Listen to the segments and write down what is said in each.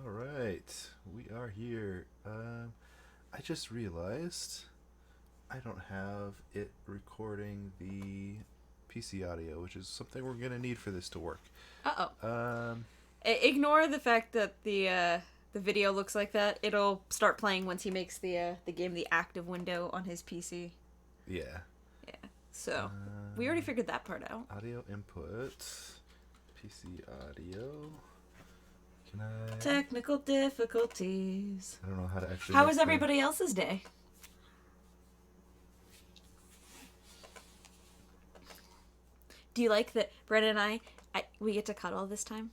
All right, we are here. I just realized I don't have it recording the PC audio, which is something we're gonna need for this to work. Uh oh. Um, Ignore the fact that the video looks like that. It'll start playing once he makes the game the active window on his PC. yeah. Yeah. So we already figured that part out. Audio input, PC audio. Can I? Technical difficulties. I don't know how to actually. How make was everybody else's day? Do you like that Brandon and I we get to cuddle this time?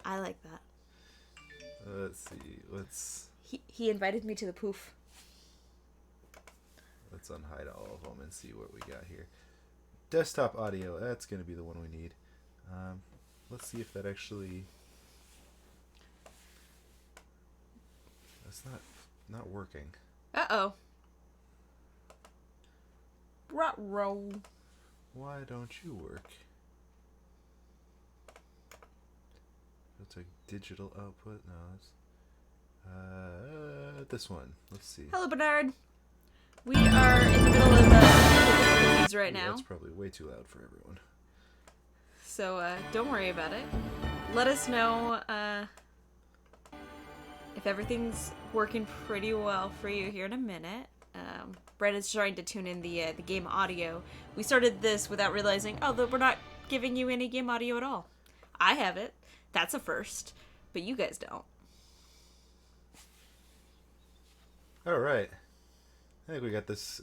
I like that. Let's see. He invited me to the poof. Let's unhide all of them and see what we got here. Desktop audio. That's gonna be the one we need. Let's see if that actually. That's not working. Uh-oh. Row. Why don't you work? It's a digital output. No, it's this one. Let's see. Hello, Bernard. We are in the middle of difficulties right now. That's probably way too loud for everyone. So don't worry about it. Let us know if everything's working pretty well for you here in a minute. Brandon's trying to tune in the game audio. We started this without realizing, that we're not giving you any game audio at all. I have it. That's a first. But you guys don't. All right. I think we got this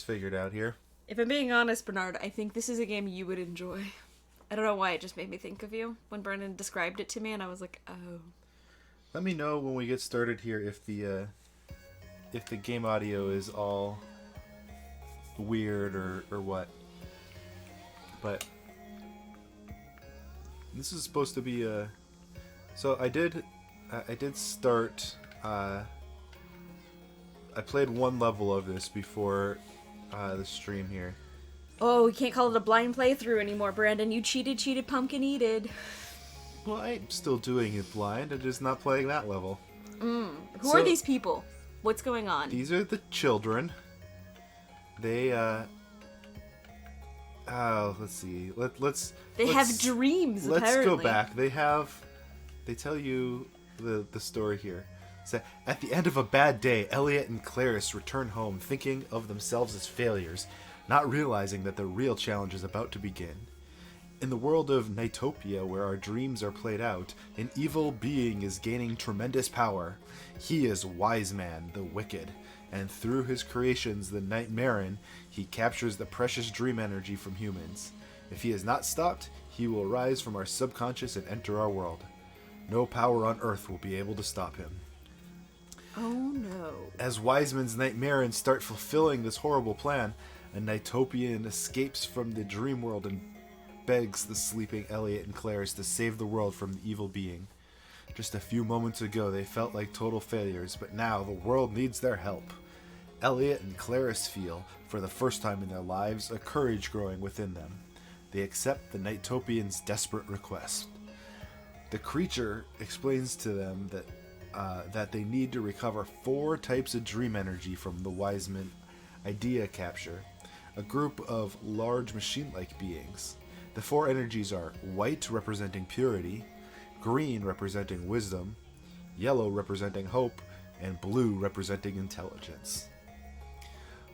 figured out here. If I'm being honest, Bernard, I think this is a game you would enjoy. I don't know why it just made me think of you when Brandon described it to me, and I was like, oh. Let me know when we get started here if the game audio is all weird or what. But this is supposed to be a. So I did start. I played one level of this before the stream here. Oh, we can't call it a blind playthrough anymore, Brandon. You cheated, pumpkin eated. Well, I'm still doing it blind. I'm just not playing that level. Who are these people? What's going on? These are the children. They let's see. Let's have dreams. Let's apparently. go back. They tell you the story here. So, at the end of a bad day, Elliot and Clarice return home thinking of themselves as failures, not realizing that the real challenge is about to begin. In the world of NiGHTS, where our dreams are played out, an evil being is gaining tremendous power. He is Wise Man, the Wicked, and through his creations, the Nightmaren, he captures the precious dream energy from humans. If he is not stopped, he will rise from our subconscious and enter our world. No power on Earth will be able to stop him. Oh no. As Wiseman's Nightmaren start fulfilling this horrible plan, a Nightopian escapes from the dream world and begs the sleeping Elliot and Clarice to save the world from the evil being. Just a few moments ago they felt like total failures, but now the world needs their help. Elliot and Clarice feel, for the first time in their lives, a courage growing within them. They accept the Nightopian's desperate request. The creature explains to them that they need to recover 4 types of dream energy from the Wiseman Idea Capture, a group of large machine-like beings. The 4 energies are white, representing purity, green, representing wisdom, yellow, representing hope, and blue, representing intelligence.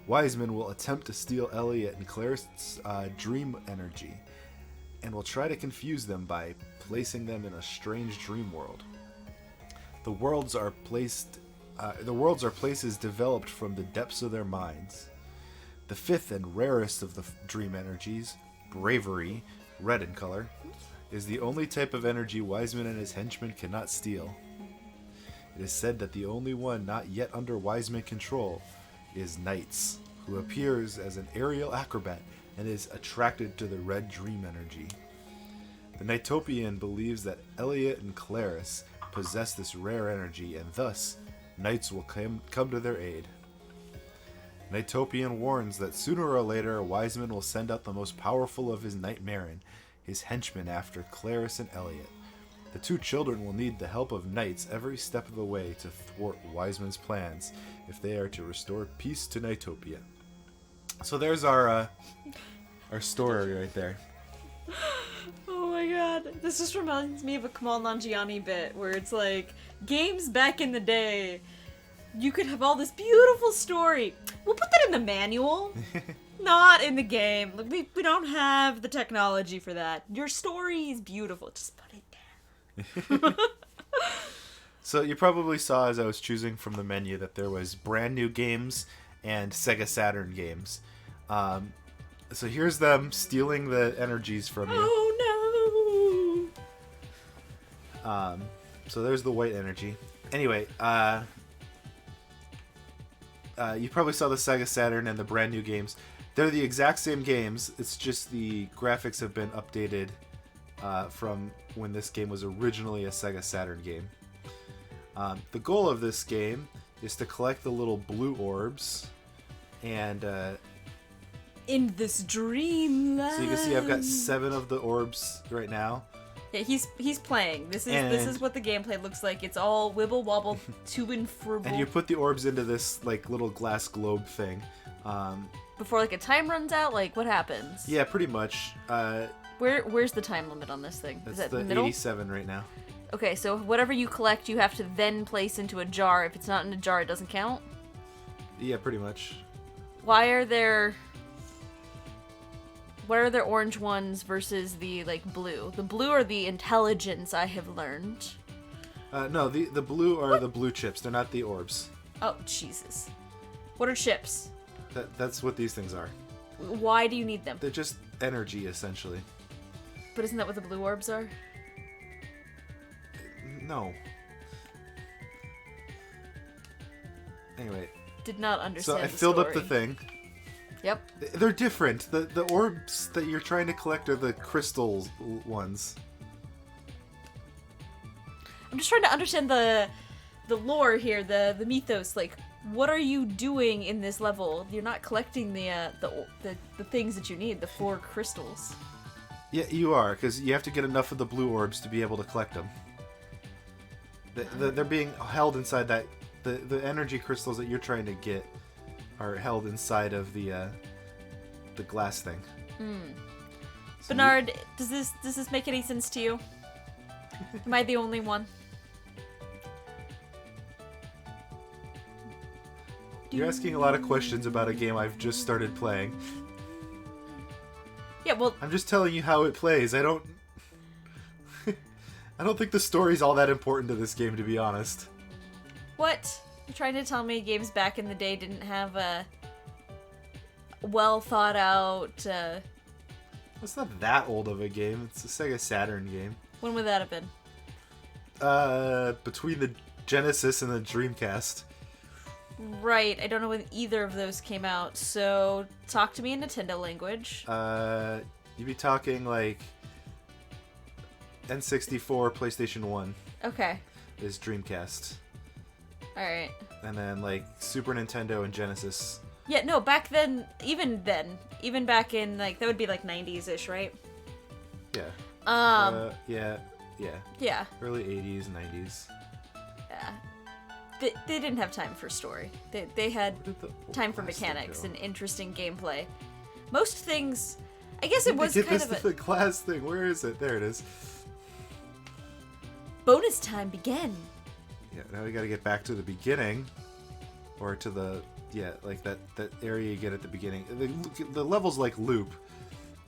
Wiseman will attempt to steal Elliot and Clarice's dream energy, and will try to confuse them by placing them in a strange dream world. The worlds are places developed from the depths of their minds. The 5th and rarest of the dream energies, bravery, red in color, is the only type of energy Wiseman and his henchmen cannot steal. It is said that the only one not yet under Wiseman control is NiGHTS, who appears as an aerial acrobat and is attracted to the red dream energy. The Nightopian believes that Elliot and Clarice possess this rare energy, and thus knights will come to their aid. Nightopian warns that sooner or later Wiseman will send out the most powerful of his Nightmaren, his henchmen, after Clarice and Elliot. The two children will need the help of knights every step of the way to thwart Wiseman's plans if they are to restore peace to NiGHTopia. So there's our story right there. Oh my god. This just reminds me of a Kamal Nanjiani bit where it's like, games back in the day, you could have all this beautiful story. We'll put that in the manual. Not in the game. Like, we don't have the technology for that. Your story is beautiful. Just put it there. So you probably saw as I was choosing from the menu that there was brand new games and Sega Saturn games. So here's them stealing the energies from you. Oh no! So there's the white energy. Anyway, you probably saw the Sega Saturn and the brand new games. They're the exact same games. It's just the graphics have been updated from when this game was originally a Sega Saturn game. The goal of this game is to collect the little blue orbs, and in this dreamland. so you can see I've got 7 of the orbs right now. Yeah, he's playing. This is what the gameplay looks like. It's all wibble wobble to and fro. And you put the orbs into this like little glass globe thing. Before like a time runs out, like what happens? Yeah, pretty much. Where's the time limit on this thing? That's Is that the the middle? 87 right now. Okay, so whatever you collect, you have to then place into a jar. If it's not in a jar, it doesn't count. Yeah, pretty much. Why are there orange ones versus the like blue? The blue are the intelligence, I have learned. No, the blue are the blue chips. They're not the orbs. Oh, Jesus. What are chips? That's what these things are. Why do you need them? They're just energy, essentially. But isn't that what the blue orbs are? No. Anyway. Did not understand. So I the filled up the story. thing. Yep. They're different. The orbs that you're trying to collect are the crystal ones. I'm just trying to understand the lore here, the mythos. Like, what are you doing in this level? You're not collecting the things that you need, the 4 crystals. Yeah, you are, because you have to get enough of the blue orbs to be able to collect them. They're being held inside that. The energy crystals that you're trying to get are held inside of the glass thing. So Bernard, does this make any sense to you? Am I the only one? You're asking a lot of questions about a game I've just started playing. Yeah, well, I'm just telling you how it plays. I don't think the story's all that important to this game, to be honest. what? You're trying to tell me games back in the day didn't have a well thought out. It's not that old of a game. It's a Sega Saturn game. When would that have been? Between the Genesis and the Dreamcast. Right, I don't know when either of those came out, so talk to me in Nintendo language. You'd be talking like N64, PlayStation 1 Okay, is Dreamcast. alright. And then like Super Nintendo and Genesis. Yeah, no, back then, even back in, like, that would be like 90s-ish, right? Yeah. Yeah. Yeah. Early 80s, 90s. Yeah. They didn't have time for story. They had Where did the time for plastic mechanics go? and interesting gameplay. Most things, I guess it was Get kind this of to a... the glass thing. Where is it? There it is. Bonus time began. Yeah, now we gotta get back to the beginning. Or to the... Yeah, like that area you get at the beginning. The level's like loop.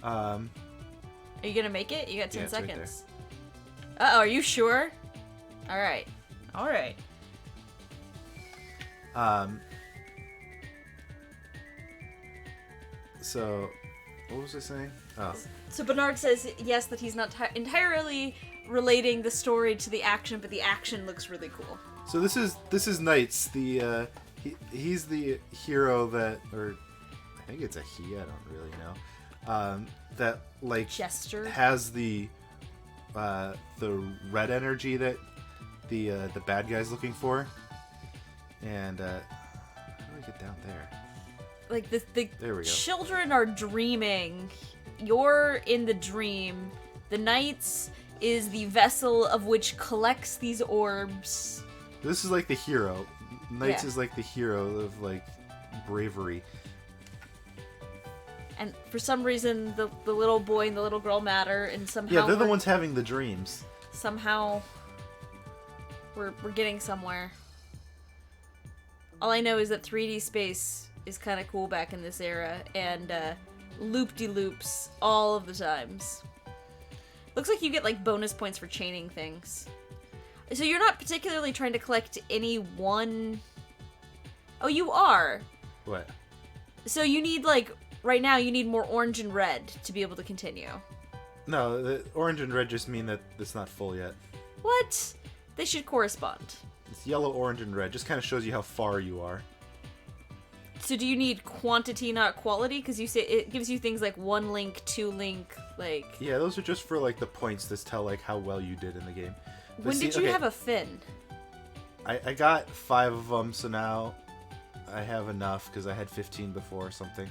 Are you gonna make it? You got 10 Yeah, it's right seconds. Uh-oh, are you sure? Alright. Alright. So, what was I saying? Oh. So Bernard says, yes, that he's not entirely relating the story to the action, but the action looks really cool. So this is NiGHTS, the he's the hero that, or I think it's a he, I don't really know, that like Chester has the red energy that the bad guy's looking for, and how do I get down there? Like the There we go. children are dreaming. You're in the dream. The knights is the vessel of which collects these orbs. This is like the hero. Knights Yeah. is like the hero of like bravery. And for some reason, the little boy and the little girl matter, and somehow Yeah, they're the ones having the dreams. somehow we're getting somewhere. All I know is that 3D space is kind of cool back in this era, and loop-de-loops all of the times. Looks like you get like bonus points for chaining things. So you're not particularly trying to collect any one... Oh, you are! What? So you need like... Right now, you need more orange and red to be able to continue. No, the orange and red just mean that it's not full yet. What? They should correspond. It's yellow, orange, and red. Just kind of shows you how far you are. So do you need quantity, not quality? Because you say it gives you things like 1 link, 2 link, like... Yeah, those are just for like the points that tell like how well you did in the game. But When see, did you okay, have a fin? I got 5 of them, so now I have enough because I had 15 before or something.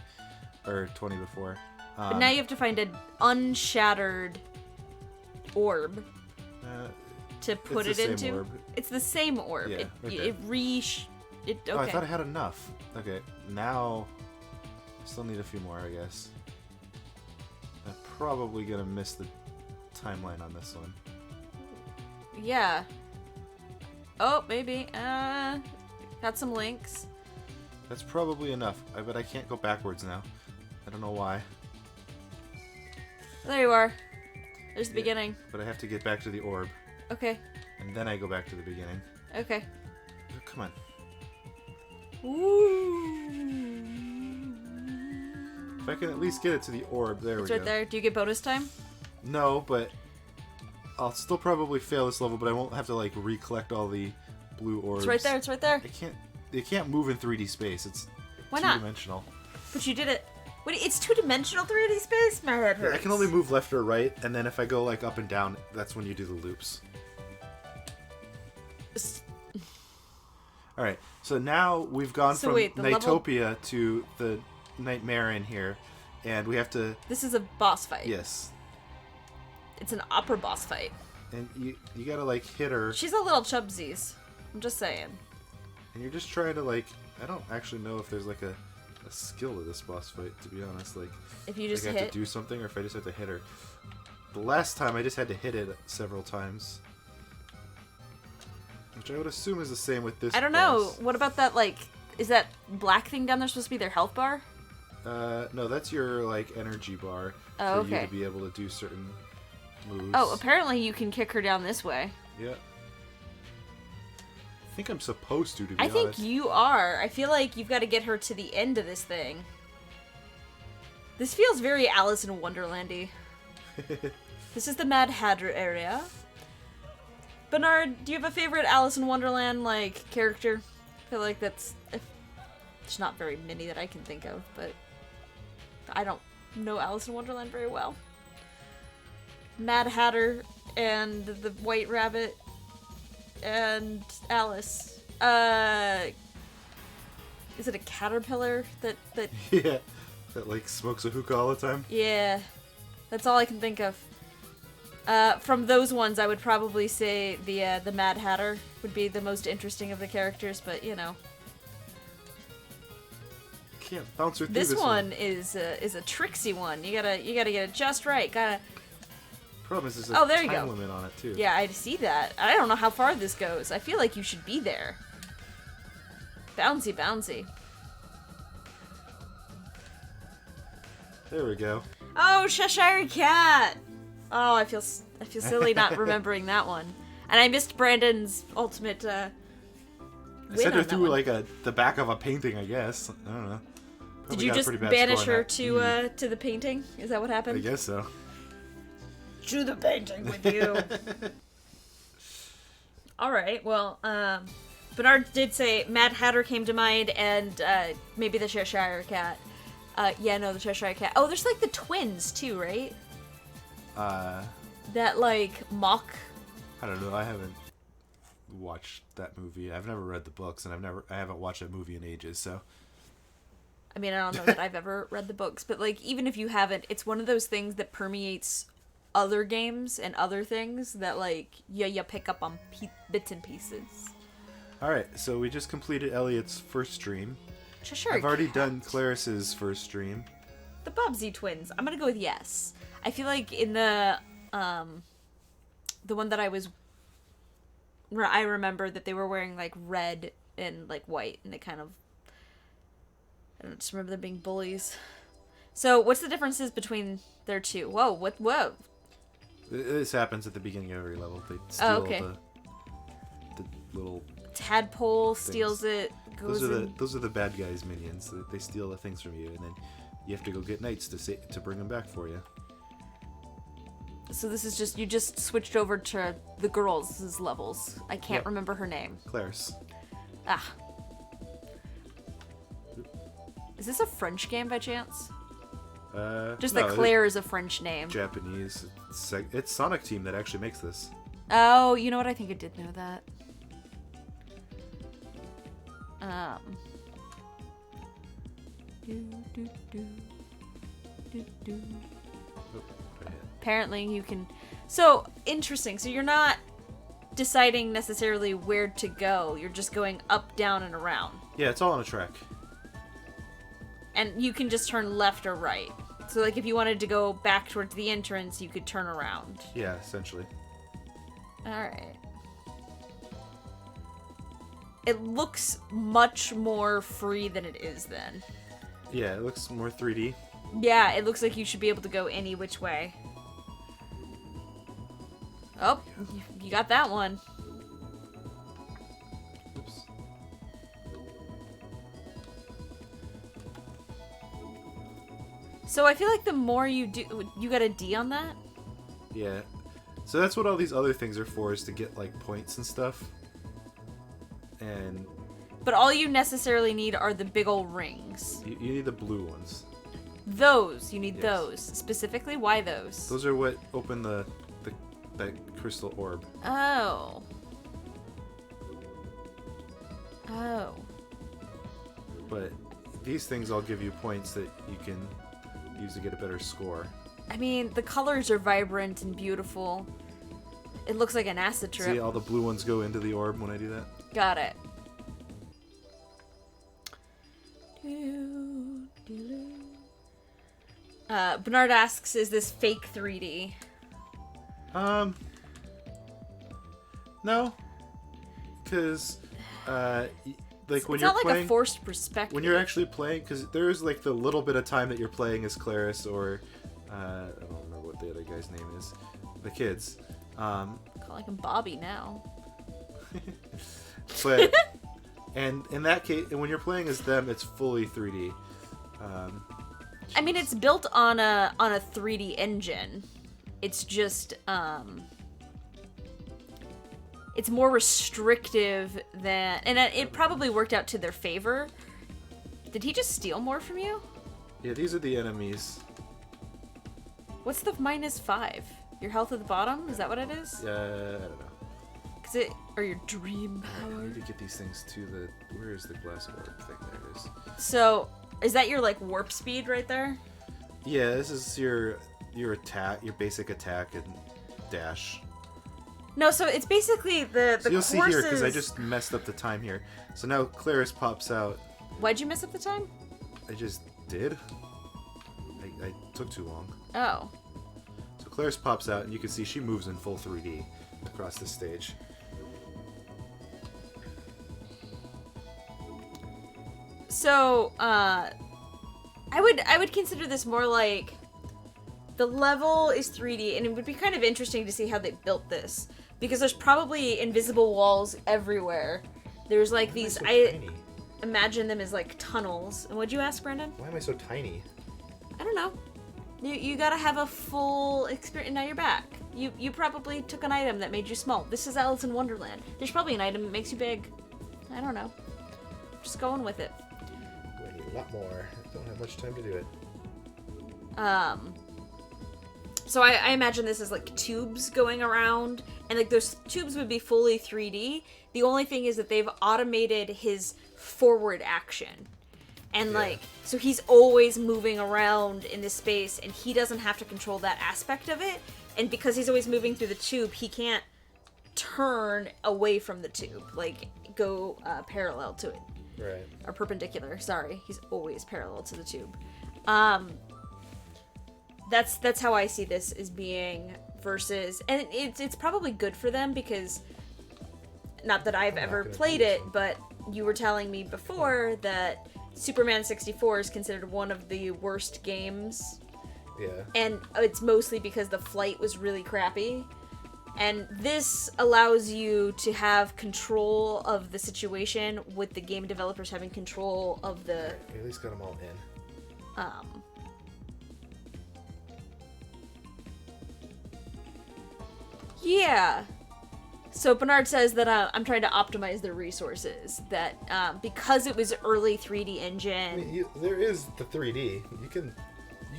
Or 20 before. But now you have to find an unshattered orb to put it's it the same into. orb. It's the same orb. Yeah, it okay. okay. Oh, I thought I had enough. Okay, now I still need a few more, I guess. I'm probably gonna miss the timeline on this one. Yeah. Oh, maybe. Got some links. That's probably enough. But I can't go backwards now. I don't know why. There you are. There's the Yeah. beginning. But I have to get back to the orb. Okay. And then I go back to the beginning. Okay. Oh, come on. Ooh. If I can at least get it to the orb, there It's we right go. there. Do you get bonus time? No, but I'll still probably fail this level, but I won't have to like recollect all the blue orbs. It's right there. It's right there. It can't move in 3D space. It's Why not? two-dimensional. But you did it. Wait, it's two-dimensional 3D space? My head hurts. I can only move left or right, and then if I go like up and down, that's when you do the loops. All right, so now we've gone So from wait, the level- Nightopia to the Nightmare in here, and we have to... This is a boss fight. Yes. It's an upper boss fight. And you gotta like hit her, She's a little chubsies. I'm just saying. and you're just trying to like... I don't actually know if there's like a skill to this boss fight, to be honest. Like, If you just like I have hit. to do something, or if I just have to hit her. The last time I just had to hit it several times. Which I would assume is the same with this I don't know. boss. What about that, like... Is that black thing down there supposed to be their health bar? No, that's your like energy bar Oh, for you okay. to be able to do certain moves. Oh, apparently you can kick her down this way. Yeah. I think I'm supposed to be I think honest. you are. I feel like you've got to get her to the end of this thing. This feels very Alice in Wonderlandy. This is the Mad Hatter area. Bernard, do you have a favorite Alice in Wonderland, like, character? I feel like there's not very many that I can think of, but I don't know Alice in Wonderland very well. Mad Hatter and the White Rabbit and Alice. Is it a caterpillar that Yeah. That like smokes a hookah all the time. yeah, that's all I can think of. From those ones, I would probably say the Mad Hatter would be the most interesting of the characters, but you know, Can't bounce her through this this one is a tricksy one. You gotta get it just right. Problem is there's Oh, a there you time go. limit on it too. Yeah, I see that. I don't know how far this goes. I feel like you should be there. Bouncy, bouncy. There we go. Oh, Cheshire Cat. Oh, I feel silly not remembering that one. And I missed Brandon's ultimate I win sent her on that through one. like the back of a painting, I guess. I don't know. Did Probably you got a just pretty bad banish score on her that. to the painting? Is that what I happened? guess so. To the painting with you. All right. Well, Bernard did say Mad Hatter came to mind, and maybe the Cheshire Cat. Yeah, no, the Cheshire Cat. Oh, there's like the twins too, right? That like mock. I don't know. I haven't watched that movie. I've never read the books, and I haven't watched that movie in ages. So I mean, I don't know that I've ever read the books, but like even if you haven't, it's one of those things that permeates other games and other things that, like, you pick up on bits and pieces. Alright, so we just completed Elliot's first stream. Sure. I've already done Claris's first stream. The Bubsy twins. I'm gonna go with yes. I feel like in the one that I remember that they were wearing, like, red and, like, white, and they kind of... I don't just remember them being bullies. So, what's the differences between their two? Whoa. This happens at the beginning of every level. They steal the little... Tadpole things. Steals it, goes Those are the bad guys' minions. They steal the things from you, and then you have to go get knights to bring them back for you. So this is just... You just switched over to the girls' levels. I can't remember her name. Claris. Ah. Is this a French game by chance? Just that Claire is a French name. Japanese. It's Sonic Team that actually makes this. Oh, you know what? I think I did know that. Apparently you can... So, interesting. So you're not deciding necessarily where to go. You're just going up, down, and around. Yeah, it's all on a track. And you can just turn left or right. So, like, if you wanted to go back towards the entrance, you could turn around. Yeah, essentially. Alright. It looks much more free than it is then. Yeah, it looks more 3D. Yeah, it looks like you should be able to go any which way. Oh, you got that one. Oops. So I feel like the more you do... You got a D on that? Yeah. So that's what all these other things are for, is to get, like, points and stuff. And... But all you necessarily need are the big old rings. You need the blue ones. Those. You need Yes. those. Specifically, why those? Those are what open that crystal orb. Oh. Oh. But these things all give you points that you can use to get a better score. I mean, the colors are vibrant and beautiful. It looks like an acid trip. See, all the blue ones go into the orb when I do that? Got it. Bernard asks, is this fake 3D? No. Because, like, when It's you're not like playing... a forced perspective. When you're actually playing, because there's, like, the little bit of time that you're playing as Claris or, I don't remember what the other guy's name is. The kids. Calling him Bobby now. But, and in that case, and when you're playing as them, it's fully 3D. I mean, it's built on a 3D engine. It's just, it's more restrictive than... And it probably worked out to their favor. Did he just steal more from you? Yeah, these are the enemies. What's the -5? Your health at the bottom? Is that what it is? I don't know. Or your dream I power? need to get these things to the... Where is the glass orb thing? There it is. So, is that your, like, warp speed right there? Yeah, this is your attack, your basic attack and dash. No, so it's basically the So you'll see here, because I courses- just messed up the time here. So now Claris pops out. Why'd you mess up the time? I just did. I took too long. Oh. So Claris pops out, and you can see she moves in full 3D across the stage. So, I would consider this more like the level is 3D, and it would be kind of interesting to see how they built this, because there's probably invisible walls everywhere. There's like Why am I these. so I tiny? imagine them as like tunnels. And what'd you ask, Brendan? Why am I so tiny? I don't know. You gotta have a full experience. Now you're back. You probably took an item that made you small. This is Alice in Wonderland. There's probably an item that makes you big. I don't know. Just going with it. I need a lot more. I don't have much time to do it. So I imagine this is like tubes going around, and like those tubes would be fully 3D. The only thing is that they've automated his forward action. And, Yeah. like, so he's always moving around in this space, and he doesn't have to control that aspect of it. And because he's always moving through the tube, he can't turn away from the tube, like, go parallel to it. Right. Or perpendicular, sorry. He's always parallel to the tube. That's how I see this as being versus... And it's probably good for them because... Not that I've ever played it, but you were telling me before that Superman 64 is considered one of the worst games. Yeah. And it's mostly because the flight was really crappy. And this allows you to have control of the situation with the game developers having control of the... We at least got them all in. Yeah. So Bernard says that I'm trying to optimize their resources. That because it was early 3D engine... I mean, there is the 3D. You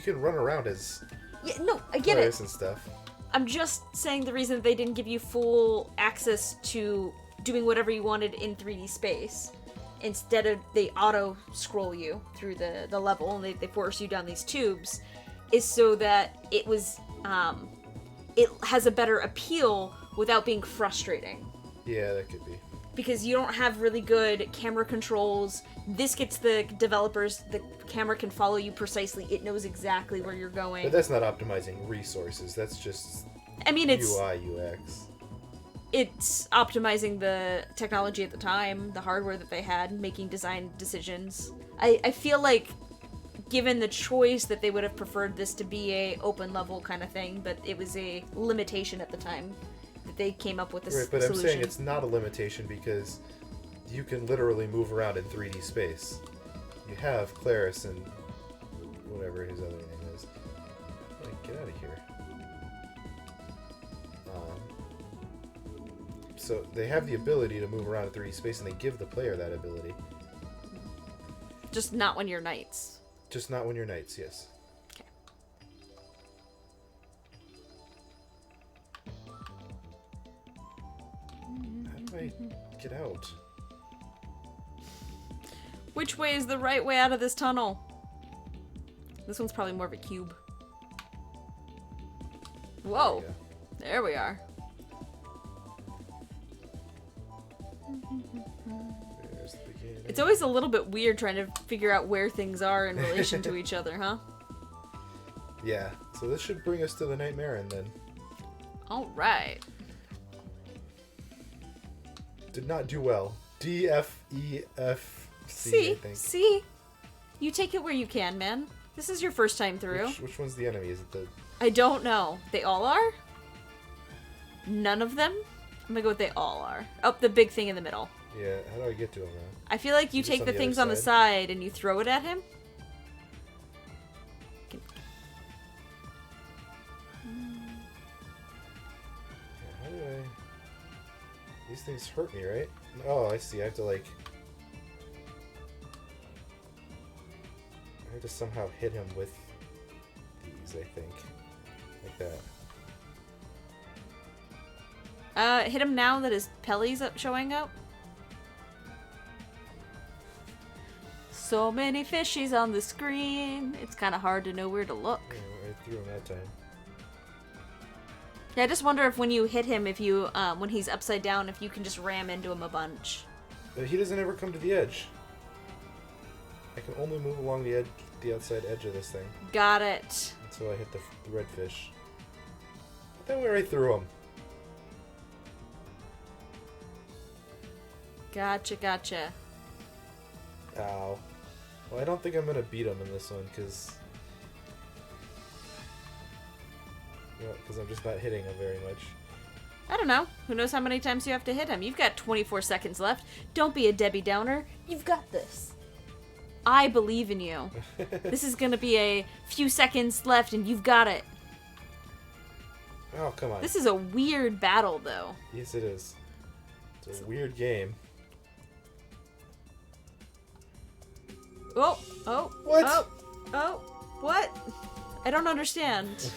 can run around as... Yeah, no, I get it. And stuff. I'm just saying the reason that they didn't give you full access to doing whatever you wanted in 3D space. Instead of they auto-scroll you through the level and they force you down these tubes is so that it has a better appeal without being frustrating. Yeah, that could be. Because you don't have really good camera controls. This gets the developers, the camera can follow you precisely. It knows exactly where you're going. But that's not optimizing resources. That's just it's UI, UX. It's optimizing the technology at the time, the hardware that they had, making design decisions. I feel like given the choice that they would have preferred this to be a open level kind of thing, but it was a limitation at the time that they came up with this Right, but solution. I'm saying it's not a limitation because you can literally move around in 3D space. You have Claris and whatever his other name is. Like, get out of here. So they have the ability to move around in 3D space, and they give the player that ability. Just not when you're knights. Just not when you're knights, yes. Okay. How do I get out? Which way is the right way out of this tunnel? This one's probably more of a cube. Whoa. There we are. There's the beginning. It's always a little bit weird trying to figure out where things are in relation to each other, huh? Yeah, so this should bring us to the Nightmare, and then Alright. did not do well. D, F, E, F, C, I See? think. See? You take it where you can, man. This is your first time through. Which one's the enemy? Is it the... I don't know. They all are? None of them? I'm gonna go with they all are. Oh, the big thing in the middle. Yeah, how do I get to him now? I feel like you Just take on the the things other on the side? side and you throw it at him. Yeah, how do I... These things hurt me, right? Oh, I see. I have to, like... I have to somehow hit him with these, I think. Like that. Hit him now that his Pelly's showing up. So many fishies on the screen. It's kind of hard to know where to look. Yeah, I threw him that time. Yeah, I just wonder if when you hit him, if you, when he's upside down, if you can just ram into him a bunch. But he doesn't ever come to the edge. I can only move along the edge, the outside edge of this thing. Got it. Until I hit the redfish. That went right through him. Gotcha, gotcha. Ow. Well, I don't think I'm gonna beat him in this one, because... Because I'm just not hitting him very much. I don't know. Who knows how many times you have to hit him? You've got 24 seconds left. Don't be a Debbie Downer. You've got this. I believe in you. This is gonna be a few seconds left and you've got it. Oh, come on. This is a weird battle, though. Yes, it is. It's a weird game. Oh, oh, What? oh, what? I don't understand.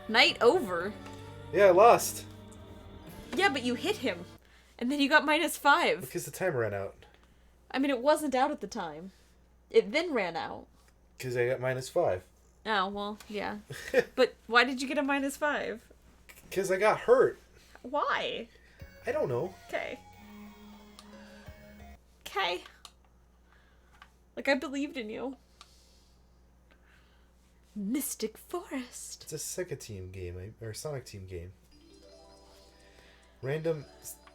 Night over? Yeah, I lost. Yeah, but you hit him. And then you got -5. Because the timer ran out. I mean, it wasn't out at the time. It then ran out. Because I got -5. Oh, well, yeah. But why did you get a -5? Because I got hurt. Why? I don't know. Okay. Okay. Like, I believed in you. Mystic Forest. It's a Sega Team game, or Sonic Team game. Random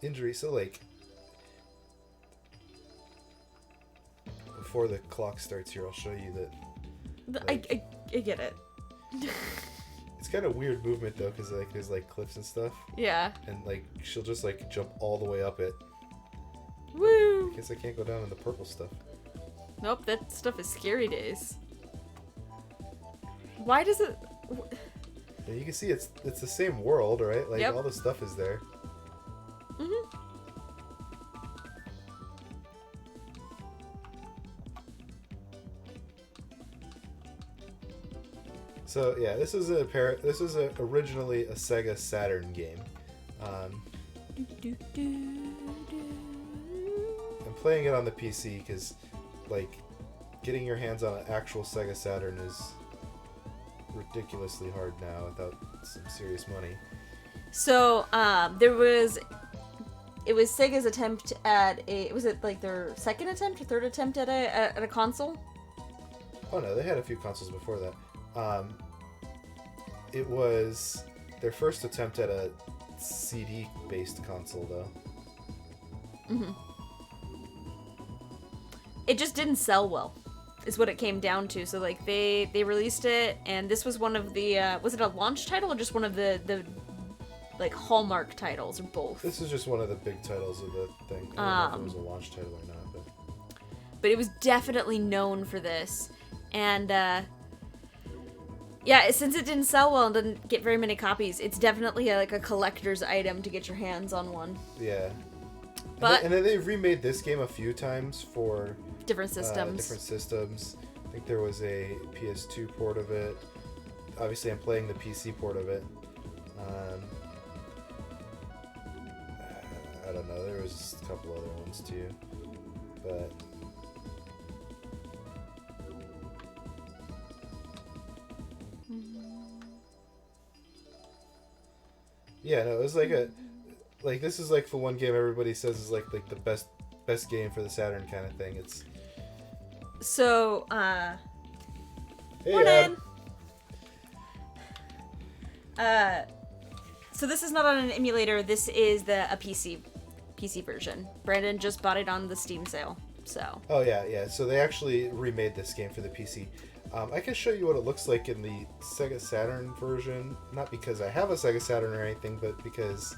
injury, so like... Before the clock starts here, I'll show you that... I get it. It's kind of weird movement, though, because like, there's like cliffs and stuff. Yeah. And like, she'll just like jump all the way up it. Woo! Guess I can't go down in the purple stuff. Nope, that stuff is scary days. Why does it... Yeah, you can see it's the same world, right? Like, Yep. all the stuff is there. Mm-hmm. So yeah, this was originally a Sega Saturn game. I'm playing it on the PC because, like, getting your hands on an actual Sega Saturn is ridiculously hard now without some serious money. So, it was Sega's attempt at was it like their second attempt or third attempt at a console? Oh no, they had a few consoles before that. It was their first attempt at a CD-based console, though. Mm-hmm. It just didn't sell well, is what it came down to. So, like, they released it, and this was one of the, was it a launch title or just one of the like, Hallmark titles, or both? This is just one of the big titles of the thing. I don't know if it was a launch title or not, but it was definitely known for this. And, yeah, since it didn't sell well and didn't get very many copies, it's definitely like a collector's item to get your hands on one. Yeah. But and then they've remade this game a few times for different systems. I think there was a PS2 port of it. Obviously, I'm playing the PC port of it. I don't know. There was a couple other ones too, but. Yeah, no, it was like this is like the one game everybody says is like the best game for the Saturn kind of thing. It's so hey, morning. So this is not on an emulator. This is a PC version. Brandon just bought it on the Steam sale. So. Oh yeah. So they actually remade this game for the PC. I can show you what it looks like in the Sega Saturn version, not because I have a Sega Saturn or anything, but because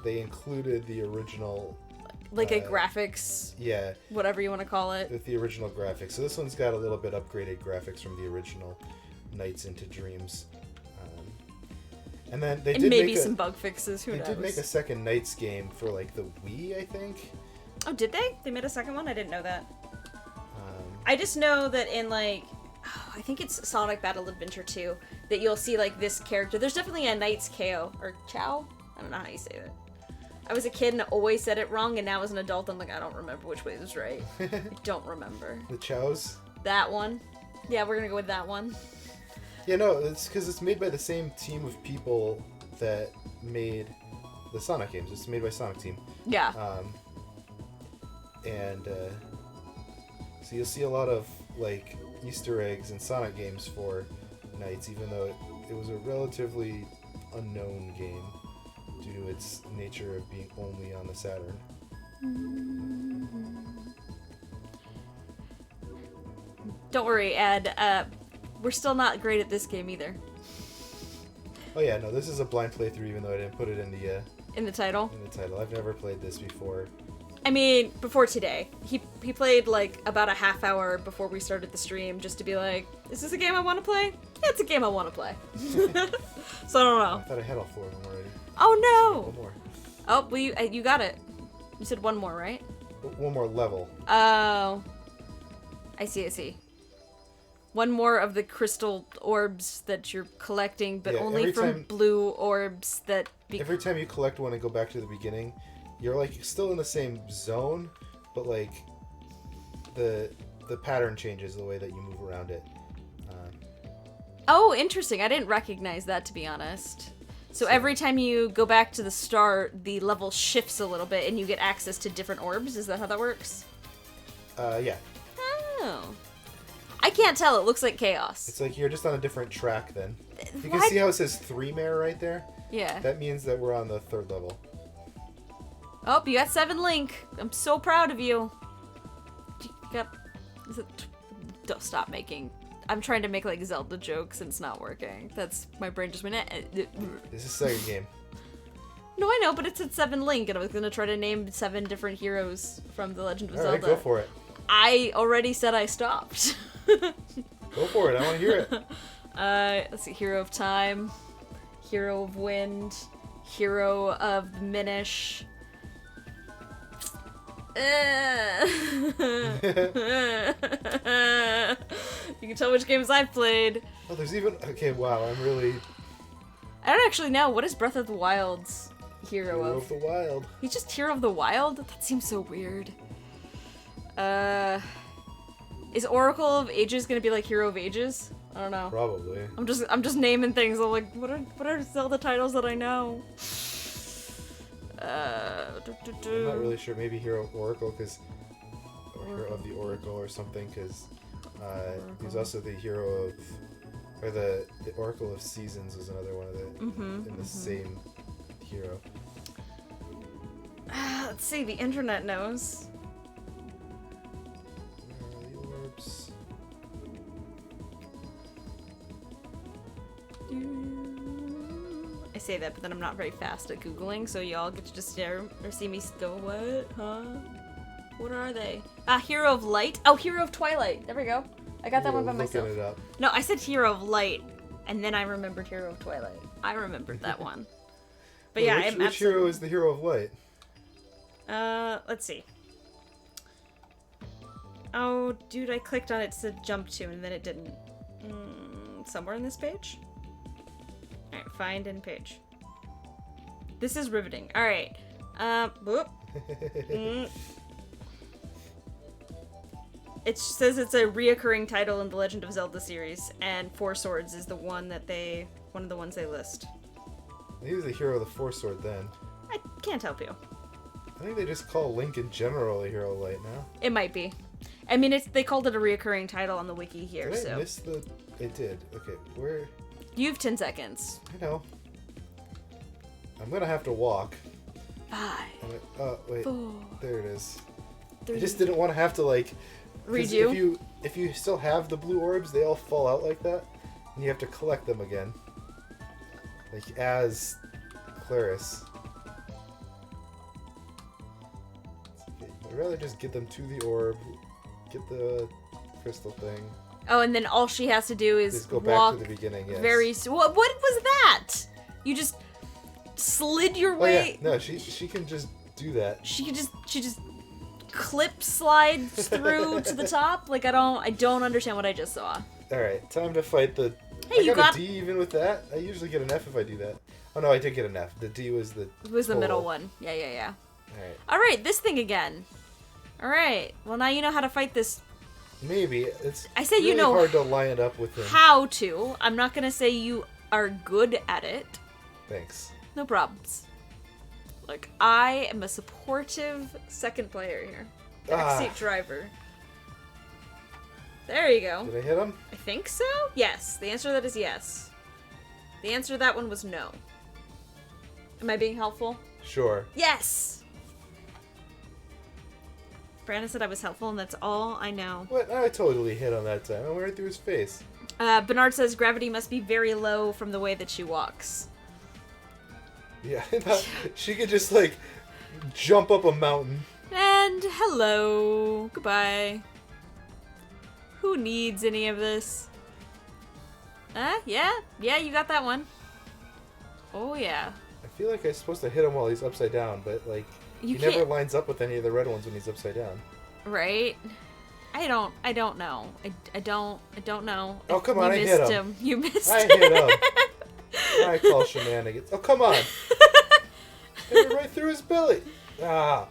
they included the original... Like a graphics... Yeah. Whatever you want to call it. With the original graphics. So this one's got a little bit upgraded graphics from the original Nights into Dreams. And then they did maybe some bug fixes, who knows? They did make a second Nights game for, like, the Wii, I think. Oh, did they? They made a second one? I didn't know that. I just know that in, like... I think it's Sonic Battle Adventure 2 that you'll see like this character. There's definitely a Knight's KO or Chow. I don't know how you say that. I was a kid and always said it wrong, and now as an adult I'm like, I don't remember which way was right. I don't remember. The Chows? That one. Yeah, we're gonna go with that one. Yeah, no, it's because it's made by the same team of people that made the Sonic games. It's made by Sonic Team. Yeah. So you'll see a lot of like Easter eggs in Sonic games for Knights, even though it was a relatively unknown game due to its nature of being only on the Saturn. Don't worry, Ed. We're still not great at this game either. Oh yeah, no, this is a blind playthrough, even though I didn't put it in the title. In the title, I've never played this before. I mean, before today. He played like about a half hour before we started the stream just to be like, is this a game I want to play? Yeah, it's a game I want to play. So I don't know. I thought I had all 4 of them already. Oh no! One more. Oh, well, you got it. You said one more, right? One more level. Oh. I see. One more of the crystal orbs that you're collecting, but only from blue orbs that... Every time you collect one and go back to the beginning, you're like still in the same zone, but like the the pattern changes the way that you move around it. Oh, interesting. I didn't recognize that, to be honest. So every time you go back to the start, the level shifts a little bit and you get access to different orbs? Is that how that works? Yeah. Oh. I can't tell. It looks like chaos. It's like you're just on a different track then. You can What? see how it says 3 mare right there? Yeah. That means that we're on the 3rd level. Oh, you got 7 Link. I'm so proud of you. You got... Don't stop making... I'm trying to make, like, Zelda jokes and it's not working. That's... My brain just went... This is a Sega game. No, I know, but it said 7 Link, and I was gonna try to name 7 different heroes from The Legend of Zelda. Alright, go for it. I already said I stopped. Go for it, I want to hear it. Let's see. Hero of Time. Hero of Wind. Hero of the Minish. You can tell which games I've played. Oh, there's even... Okay, wow, I'm really... I don't actually know. What is Breath of the Wild's hero Hero of? of the Wild. He's just Hero of the Wild? That seems so weird. Is Oracle of Ages gonna be like Hero of Ages? I don't know. Probably. I'm just naming things. I'm like, what are Zelda titles that I know? I'm not really sure. Maybe Hero of Oracle, because... Or Hero of the Oracle or something, because... he's also the hero of... Or the Oracle of Seasons was another one of the... in the same hero. Let's see, the internet knows. Where are the orbs? I say that, but then I'm not very fast at Googling, so y'all get to just stare or see me go, what? Huh? What are they? Hero of Light? Oh, Hero of Twilight. There we go. I got that one by myself. It up. No, I said Hero of Light, and then I remembered Hero of Twilight. I remembered that one. But yeah, I'm which hero is the Hero of Light? let's see. Oh, dude, I clicked on it to jump to, and then it didn't. Somewhere in this page? Alright, find in page. This is riveting. Alright. Whoop. It says it's a reoccurring title in the Legend of Zelda series, and Four Swords is the one of the ones they list. He was the hero of the Four Sword then. I can't help you. I think they just call Link in general a hero of light now. It might be. I mean, they called it a reoccurring title on the wiki here, Did so. I miss the... It did. Okay, where... You have 10 seconds. I know. I'm gonna have to walk. 5. Oh, wait. 4. There it is. 3. I just didn't want to have to, like... 'cause Redo? If you still have the blue orbs, they all fall out like that. And you have to collect them again. Like, as Claris. I'd rather just get them to the orb, get the crystal thing. Oh, and then all she has to do is Just go walk back to the beginning, yes. What was that? You just slid your way. Oh, yeah. No, she can just do that. She just clip slides through to the top. Like I don't understand what I just saw. All right, time to fight the. Hey, you got a D even with that. I usually get an F if I do that. Oh no, I did get an F. The D was the. It was the total. middle one. Yeah. All right. All right, this thing again. All right. Well, now you know how to fight this. Maybe it's. I said really you know hard to line it up with him. how to. I'm not gonna say you are good at it. Thanks. No problems. Like I am a supportive second player here. Backseat driver. There you go. Did I hit him? I think so? Yes. The answer to that is yes. The answer to that one was no. Am I being helpful? Sure. Yes! Brandon said I was helpful, and that's all I know. What? I totally hit him that time. I went right through his face. Bernard says gravity must be very low from the way that she walks. Yeah, she could just like jump up a mountain. And hello. Goodbye. Who needs any of this? Yeah, you got that one. Oh yeah. I feel like I'm supposed to hit him while he's upside down, but like You he never can't- lines up with any of the red ones when he's upside down. Right? I don't know. I don't know. Oh, come on, I hit him. You missed I him. hit him. I call shenanigans. Oh, come on. Hit it right through his belly. Ah.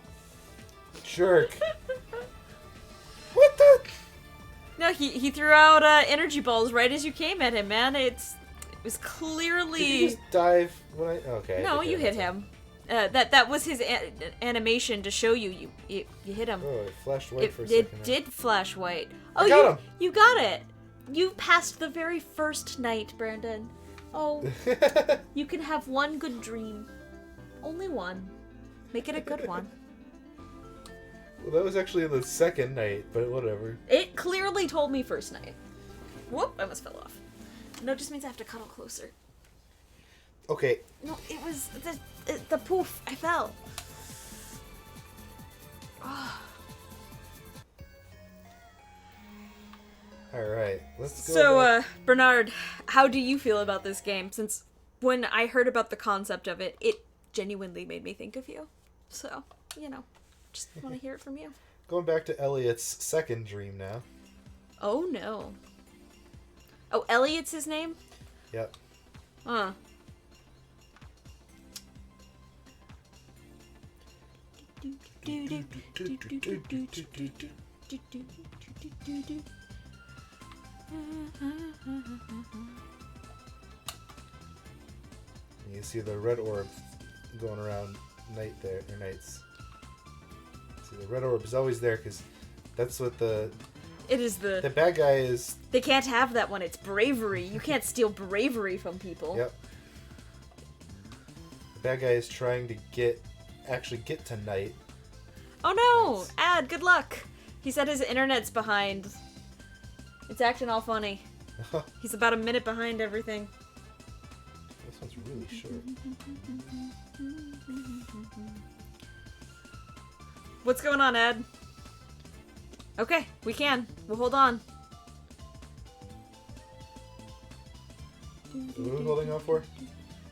Jerk. What the? No, he threw out energy balls right as you came at him, man. It was clearly. Did you just dive when I? Okay. No, you hit him. That was his animation to show you hit him. Oh, it flashed white for a second. It did flash white. Oh, I got him. You got it. You passed the very first night, Brandon. Oh, you can have one good dream. Only one. Make it a good one. Well, that was actually the second night, but whatever. It clearly told me first night. Whoop, I almost fell off. No, it just means I have to cuddle closer. Okay. No, it was the poof. I fell. Oh. Alright, let's go. So, Bernard, how do you feel about this game? Since when I heard about the concept of it, it genuinely made me think of you. So, just want to hear it from you. Going back to Elliot's second dream now. Oh, no. Oh, Elliot's his name? Yep. Huh. You see the red orb going around night there, or nights. See, the red orb is always there because that's what the bad guy is. They can't have that one. It's bravery. You can't steal bravery from people. Yep. The bad guy is trying to actually get to night. Oh no! Nice. Ad, good luck. He said his internet's behind. It's acting all funny. He's about a minute behind everything. This one's really short. What's going on, Ed? Okay, we can. We'll hold on. What are we holding on for?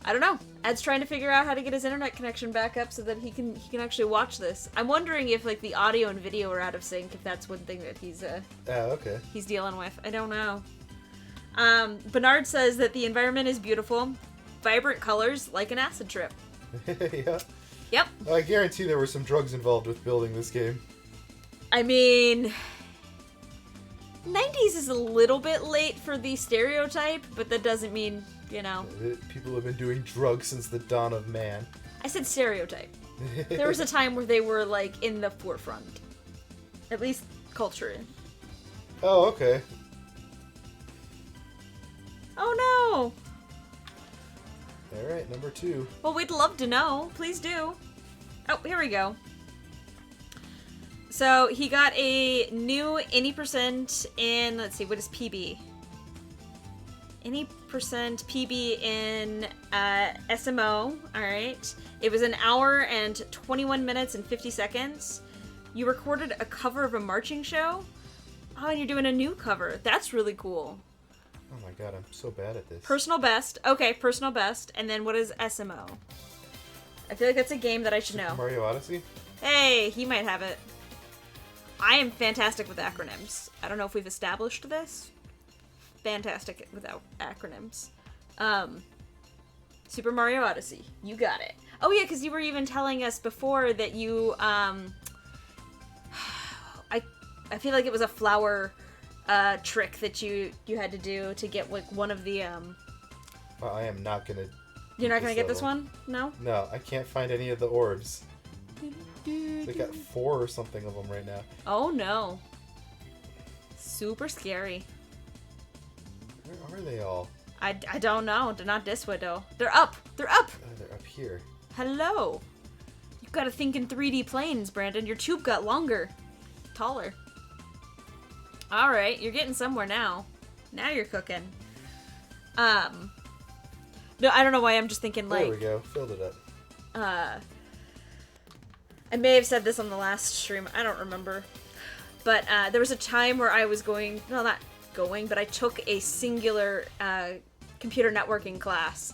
I don't know. Ed's trying to figure out how to get his internet connection back up so that he can actually watch this. I'm wondering if like the audio and video are out of sync. If that's one thing that okay. he's dealing with. I don't know. Bernard says that the environment is beautiful, vibrant colors, like an acid trip. Yeah. Yep. I guarantee there were some drugs involved with building this game. I mean, 90s is a little bit late for the stereotype, but that doesn't mean, People have been doing drugs since the dawn of man. I said stereotype. There was a time where they were, like, in the forefront. At least culturally. Oh, okay. Oh, no! Alright, number 2. Well, we'd love to know. Please do. Oh, here we go. So, he got a new any percent in, let's see, what is PB? Any percent PB in SMO, alright. It was an hour and 21 minutes and 50 seconds. You recorded a cover of a marching show? Oh, and you're doing a new cover. That's really cool. Oh my god, I'm so bad at this. Personal best. Okay, personal best. And then what is SMO? I feel like that's a game that I should know. Mario Odyssey? Hey, he might have it. I am fantastic with acronyms. I don't know if we've established this. Fantastic without acronyms. Super Mario Odyssey. You got it. Oh yeah, because you were even telling us before that you, I feel like it was a flower trick that you had to do to get like one of the Well, I am not gonna. You're not gonna get this one? No? No, I can't find any of the orbs. They got 4 or something of them right now. Oh no. Super scary. Where are they all? I don't know. They're not this way though. They're up! They're up! They're up here. Hello! You've gotta think in 3D planes, Brandon. Your tube got longer. Taller. Alright, you're getting somewhere now. Now you're cooking. No, I don't know why I'm just thinking like... There we go. Filled it up. I may have said this on the last stream. I don't remember. But there was a time where I was going... No, not going, but I took a singular computer networking class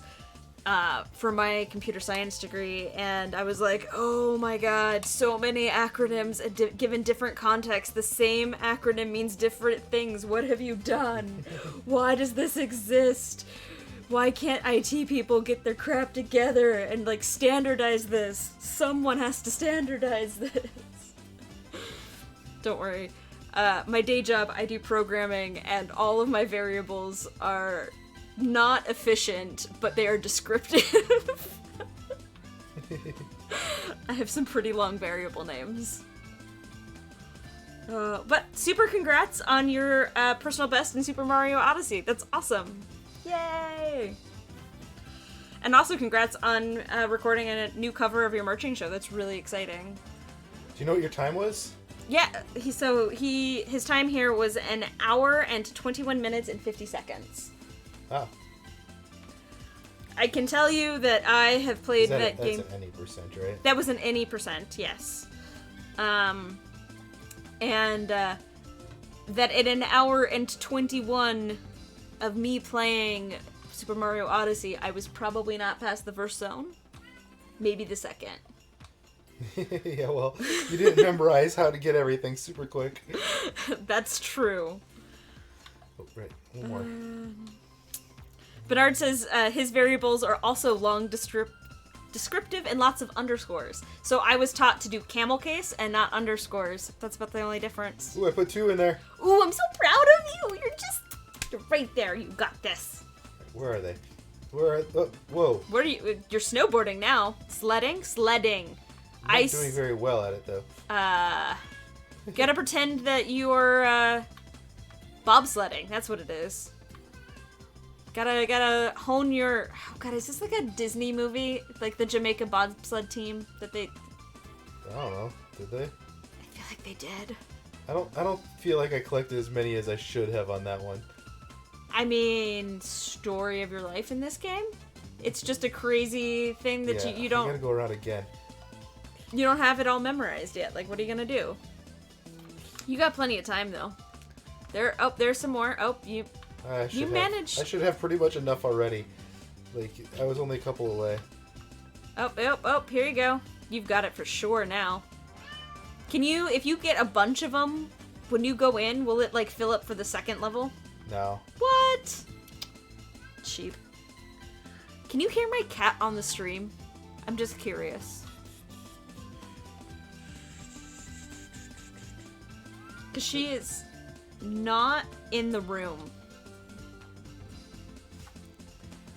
for my computer science degree, and I was like, oh my god, so many acronyms given different contexts. The same acronym means different things. What have you done? Why does this exist? Why can't IT people get their crap together and like standardize this? Someone has to standardize this. Don't worry. My day job, I do programming, and all of my variables are not efficient, but they are descriptive. I have some pretty long variable names. But super congrats on your personal best in Super Mario Odyssey. That's awesome. Yay! And also congrats on recording a new cover of your marching show. That's really exciting. Do you know what your time was? Yeah, his time here was 1 hour and 21 minutes and 50 seconds. Oh. I can tell you that I have played that game. That's an any percent, right? That was an any percent, yes. And that in 1 hour and 21 of me playing Super Mario Odyssey, I was probably not past the first zone. Maybe the second. Yeah, well, you didn't memorize how to get everything super quick. That's true. Oh, right, one more. Bernard says his variables are also long descriptive and lots of underscores. So I was taught to do camel case and not underscores. That's about the only difference. Ooh, I put 2 in there. Ooh, I'm so proud of you. You're right there. You got this. Where are they? Whoa. Where are you? You're snowboarding now. Sledding. I'm not doing very well at it, though. Gotta pretend that you're bobsledding. That's what it is. Gotta hone your. Oh God, is this like a Disney movie? Like the Jamaica bobsled team that they. I don't know. Did they? I feel like they did. I don't feel like I collected as many as I should have on that one. I mean, story of your life in this game. It's just a crazy thing that you don't. I gotta go around again. You don't have it all memorized yet. Like, what are you gonna do? You got plenty of time though. There's some more. You managed. I should have pretty much enough already. Like, I was only a couple away. Oh, here you go. You've got it for sure now. Can you, if you get a bunch of them, when you go in, will it, like, fill up for the second level? No. What? Cheap. Can you hear my cat on the stream? I'm just curious. Because she is not in the room.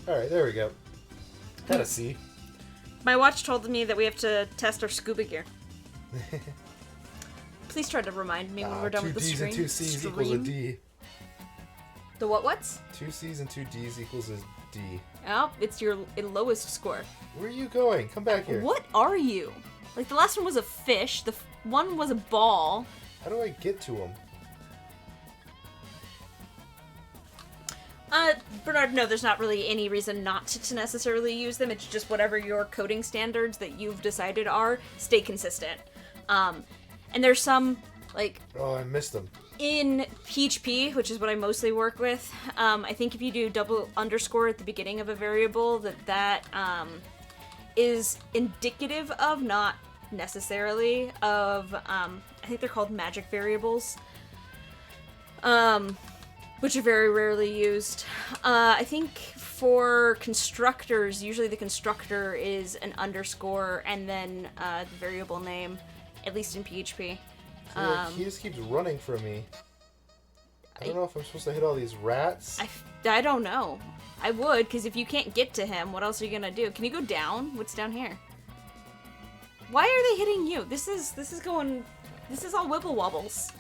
Alright, there we go. Got a C. My watch told me that we have to test our scuba gear. Please try to remind me when we're done with the stream. 2 D's and 2 C's equals a D. The what's? 2 C's and 2 D's equals a D. Oh, it's your lowest score. Where are you going? Come back here. What are you? Like, the last one was a fish, the one was a ball. How do I get to him? Bernard, no, there's not really any reason not to necessarily use them. It's just whatever your coding standards that you've decided are, stay consistent. And there's some, like... Oh, I missed them. In PHP, which is what I mostly work with, I think if you do double underscore at the beginning of a variable, that is indicative of, not necessarily of, I think they're called magic variables, which are very rarely used. I think for constructors, usually the constructor is an underscore and then the variable name, at least in PHP. He just keeps running from me. I don't know if I'm supposed to hit all these rats. I don't know. I would, because if you can't get to him, what else are you gonna do? Can you go down? What's down here? Why are they hitting you? This is all wibble wobbles.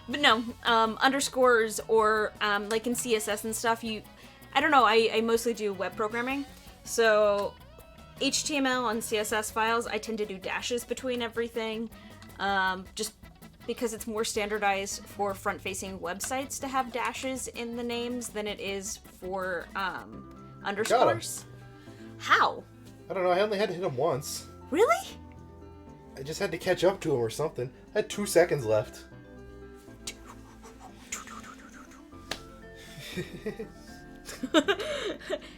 But no, underscores or like in CSS and stuff, I don't know, I mostly do web programming. So HTML and CSS files, I tend to do dashes between everything, just because it's more standardized for front-facing websites to have dashes in the names than it is for underscores. How? I don't know, I only had to hit him once. Really? I just had to catch up to him or something. I had 2 seconds left.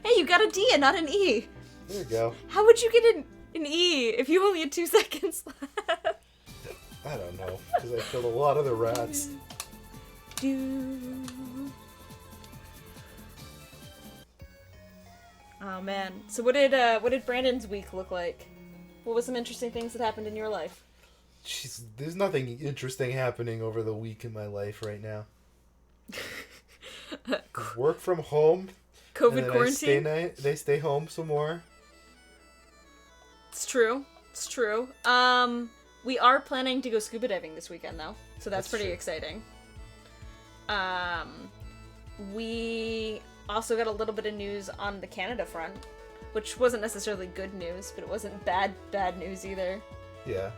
Hey, you got a D and not an E. There you go. How would you get an E if you only had 2 seconds left? I don't know, because I killed a lot of the rats. Oh man. So what did Brandon's week look like? What was some interesting things that happened in your life? Jeez, there's nothing interesting happening over the week in my life right now. Work from home. COVID quarantine. They stay home some more. It's true. It's true. We are planning to go scuba diving this weekend, though, so that's pretty exciting. We also got a little bit of news on the Canada front, which wasn't necessarily good news, but it wasn't bad news either. Yeah.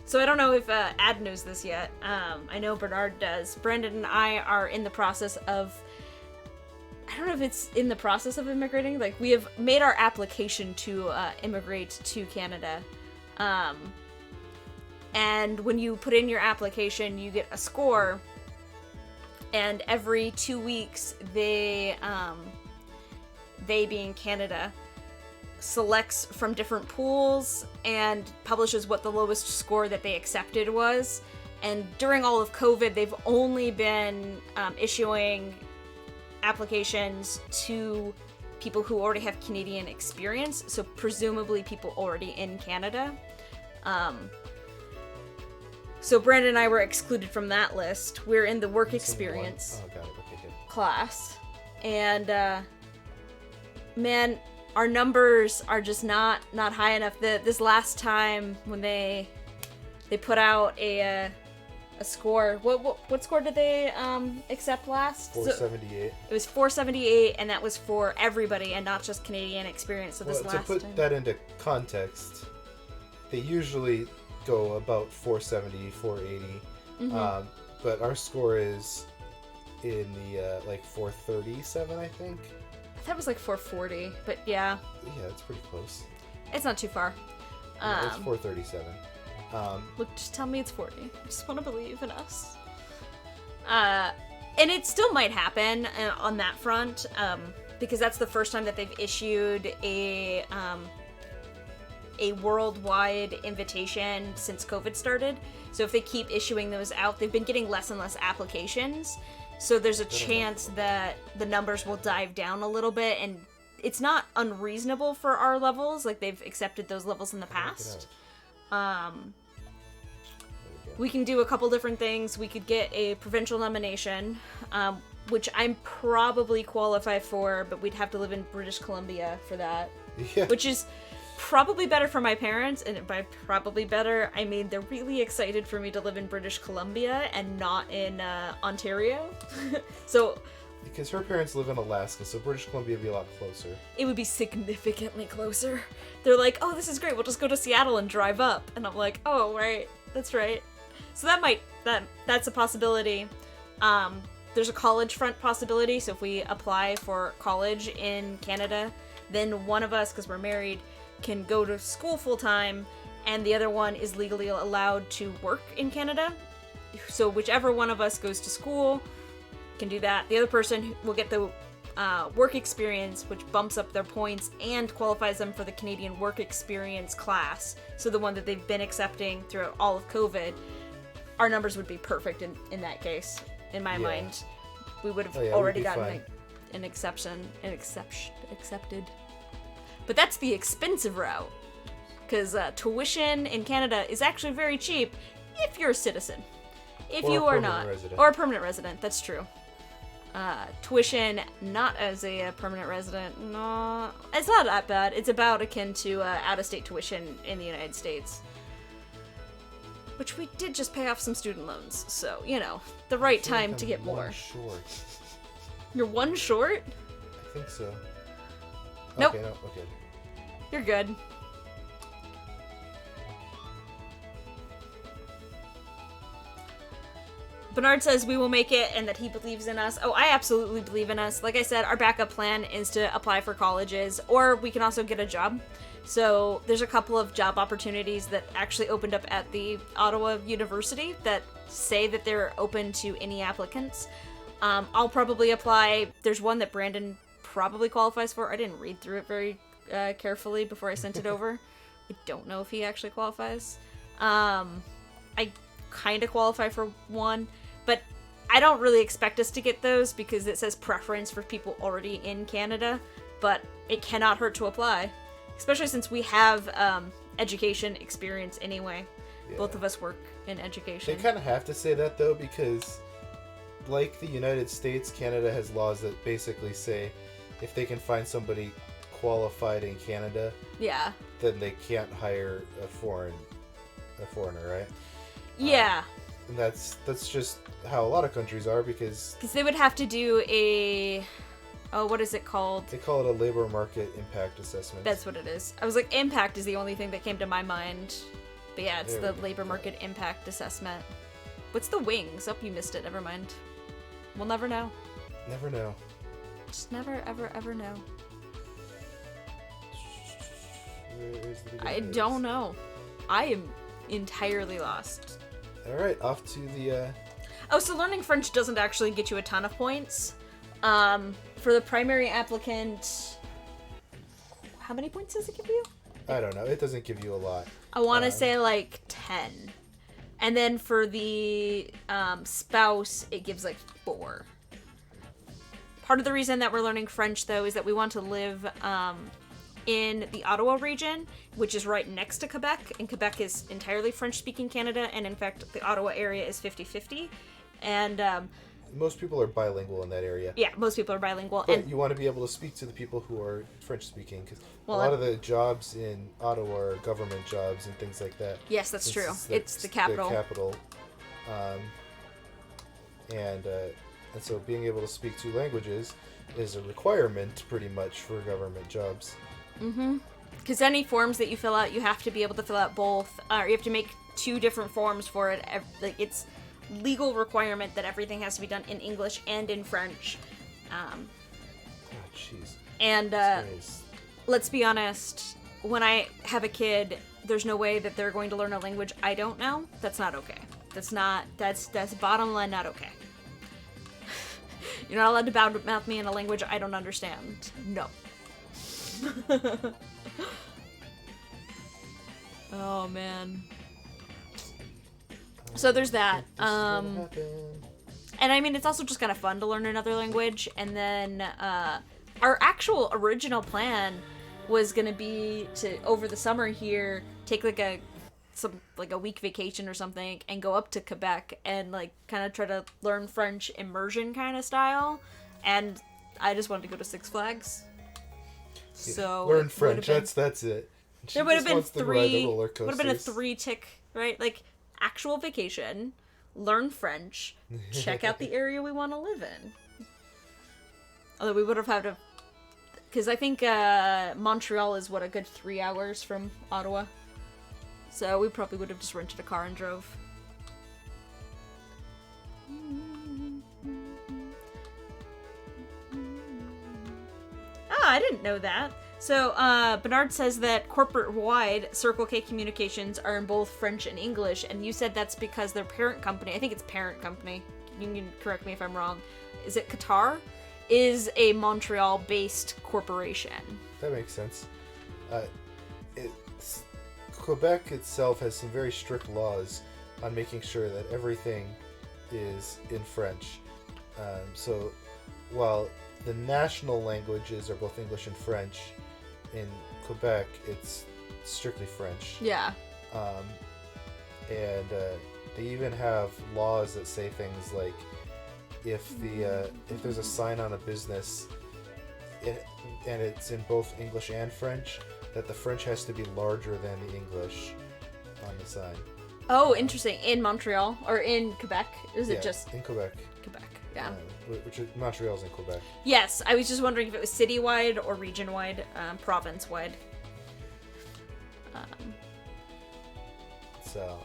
So I don't know if Ad knows this yet. I know Bernard does. Brandon and I are in the process of... I don't know if it's in the process of immigrating. Like, we have made our application to immigrate to Canada. And when you put in your application, you get a score. And every 2 weeks, they being Canada, selects from different pools and publishes what the lowest score that they accepted was. And during all of COVID, they've only been issuing applications to people who already have Canadian experience, so presumably people already in Canada. So Brandon and I were excluded from that list. We're in the work experience class. And man, our numbers are just not high enough. This last time when they put out a score, what score did they accept last? 478. So it was 478, and that was for everybody and not just Canadian experience. So this last to put time, that into context, they usually go about 470, 480. Mm-hmm. But our score is in the like 437, I think. That was like 440, but yeah. Yeah, it's pretty close. It's not too far. It's 437. Look, just tell me it's 40. I just want to believe in us. And it still might happen on that front, because that's the first time that they've issued a worldwide invitation since COVID started. So if they keep issuing those out, they've been getting less and less applications. So there's a chance that the numbers will dive down a little bit, and it's not unreasonable for our levels. Like, they've accepted those levels in the past. We can do a couple different things. We could get a provincial nomination, which I'm probably qualified for, but we'd have to live in British Columbia for that. Yeah. Which is probably better for my parents, and by probably better, I mean they're really excited for me to live in British Columbia and not in Ontario. So because her parents live in Alaska, so British Columbia would be a lot closer. It would be significantly closer. They're like, oh, this is great, we'll just go to Seattle and drive up. And I'm like, oh, right, that's right. So that's a possibility. There's a college front possibility, so if we apply for college in Canada, then one of us, because we're married, can go to school full-time, and the other one is legally allowed to work in Canada. So whichever one of us goes to school can do that. The other person will get the work experience, which bumps up their points and qualifies them for the Canadian work experience class. So the one that they've been accepting throughout all of COVID. Our numbers would be perfect in that case, in my mind. We would have already gotten an accepted. But that's the expensive route, because tuition in Canada is actually very cheap if you're a citizen. If you are not, or a permanent resident, that's true. Tuition not as a permanent resident, no, it's not that bad. It's about akin to out-of-state tuition in the United States. Which we did just pay off some student loans, so, you know, the right time to get more. Short. You're one short? I think so. Nope. Okay, no, okay. You're good. Bernard says we will make it and that he believes in us. Oh, I absolutely believe in us. Like I said, our backup plan is to apply for colleges, or we can also get a job. So there's a couple of job opportunities that actually opened up at the Ottawa University that say that they're open to any applicants. I'll probably apply. There's one that Brandon probably qualifies for. I didn't read through it very carefully before I sent it over. I don't know if he actually qualifies. I kind of qualify for one, but I don't really expect us to get those because it says preference for people already in Canada, but it cannot hurt to apply. Especially since we have education experience anyway. Yeah. Both of us work in education. They kind of have to say that, though, because, like the United States, Canada has laws that basically say if they can find somebody qualified in Canada, Yeah. then they can't hire a foreigner, right? Yeah. And that's just how a lot of countries are, because Because they would have to do a... Oh, what is it called? they call it a labor market impact assessment. That's what it is. I was like, impact is the only thing that came to my mind. But yeah, it's There the we go. labor market impact assessment. What's the wings? Oh, you missed it. Never mind. We'll never know. Never know. Just never, ever, ever know. Where is the I don't know. I am entirely lost. All right, off to the. Oh, so learning French doesn't actually get you a ton of points. For the primary applicant, how many points does it give you? I don't know. It doesn't give you a lot. I want to say like 10. And then for the spouse, it gives like 4. Part of the reason that we're learning French, though, is that we want to live in the Ottawa region, which is right next to Quebec. And Quebec is entirely French-speaking Canada. And in fact, the Ottawa area is 50-50. And Most people are bilingual in that area. yeah, most people are bilingual. But And you want to be able to speak to the people who are French speaking, because Well, a lot of the jobs in Ottawa are government jobs and things like that. yes, that's Since true. It's the capital. And so being able to speak 2 languages is a requirement, pretty much, for government jobs. Because any forms that you fill out, you have to be able to fill out both, or you have to make 2 different forms for it. Like, it's legal requirement that everything has to be done in English and in French. God, jeez. And Nice. let's be honest, when I have a kid, there's no way that they're going to learn a language I don't know. That's not okay. That's bottom line not okay. You're not allowed to mouth me in a language I don't understand. No. Oh man. So there's that. This is gonna happen. And I mean, it's also just kind of fun to learn another language. And then our actual original plan was gonna be to, over the summer here, take like a week vacation or something and go up to Quebec and like kind of try to learn French immersion kind of style. And I just wanted to go to Six Flags. So Learn it French. would've been- That's it. She there would have just been wants to ride the 3. roller Would have been a coasters. 3 tick, right? Like actual vacation, learn French, check out the area we want to live in. Although we would have had to, because I think Montreal is a good 3 hours from Ottawa. So we probably would have just rented a car and drove. Ah, I didn't know that. So, Bernard says that corporate-wide Circle K Communications are in both French and English, and you said that's because their parent company, I think it's parent company, you can correct me if I'm wrong, is it Qatar? Is a Montreal-based corporation. That makes sense. Quebec itself has some very strict laws on making sure that everything is in French. So while the national languages are both English and French, in Quebec it's strictly French. Yeah. And they even have laws that say things like if there's a sign on a business and it's in both English and French, that the French has to be larger than the English on the sign. Oh, interesting. In Montreal? Or in Quebec? Or is it just in Quebec? Quebec? Yeah. Which is, Montreal's in Quebec. Yes, I was just wondering if it was city-wide or region-wide, province-wide. So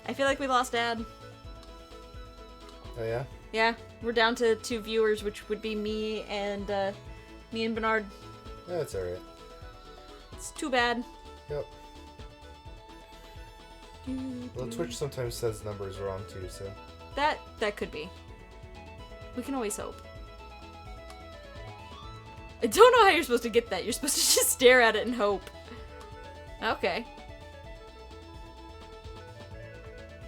I feel like we lost Dad. oh yeah. Yeah, we're down to 2 viewers, which would be me and Bernard. That's alright. It's too bad. Yep. Well, Twitch sometimes says numbers wrong too, so. That could be. We can always hope. I don't know how you're supposed to get that. You're supposed to just stare at it and hope. Okay.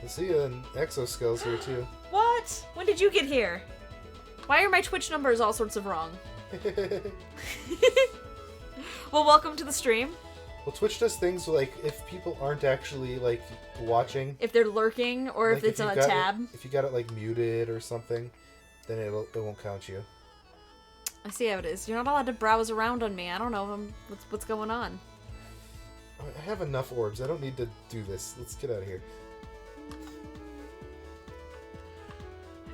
I see an Exoskele's here too. What? When did you get here? Why are my Twitch numbers all sorts of wrong? Well, welcome to the stream. Well, Twitch does things like if people aren't actually like watching, If they're lurking, or like, if it's on a tab. if you got it like muted or something, then it won't count you. I see how it is. You're not allowed to browse around on me. I don't know what's going on. I have enough orbs. I don't need to do this. Let's get out of here.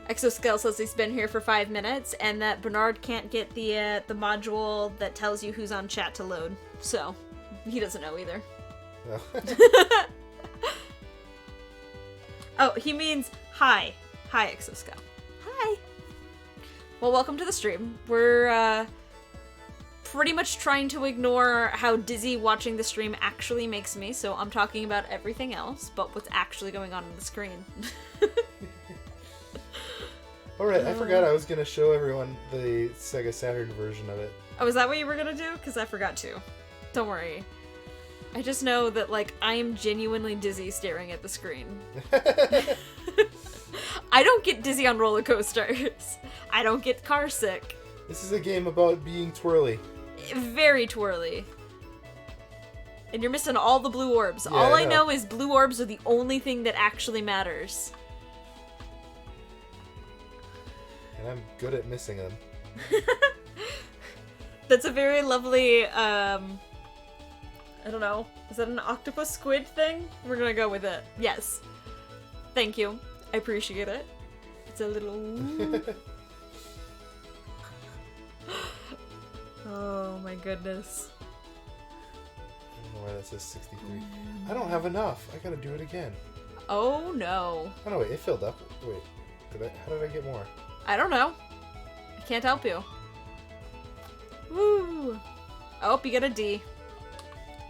Exoscale says he's been here for 5 minutes, and that Bernard can't get the module that tells you who's on chat to load. So, he doesn't know either. No. Oh, he means hi. Hi, Exoscale. Hi. Well, welcome to the stream. We're, pretty much trying to ignore how dizzy watching the stream actually makes me, so I'm talking about everything else, but what's actually going on the screen. Alright, I forgot I was going to show everyone the Sega Saturn version of it. Oh, is that what you were gonna do? Because I forgot to. Don't worry. I just know that, like, I am genuinely dizzy staring at the screen. I don't get dizzy on roller coasters. I don't get car sick. This is a game about being twirly. Very twirly. And you're missing all the blue orbs. Yeah, All I I know. know is blue orbs are the only thing that actually matters. And I'm good at missing them. That's a very lovely, I don't know. Is that an octopus squid thing? We're gonna go with it. Yes. Thank you. I appreciate it. It's a little... Oh my goodness. I don't know why that says 63. I don't have enough. I gotta do it again. Oh no. Oh no, wait, it filled up. Wait, how did I get more? I don't know. I can't help you. Woo! Oh, you got a D.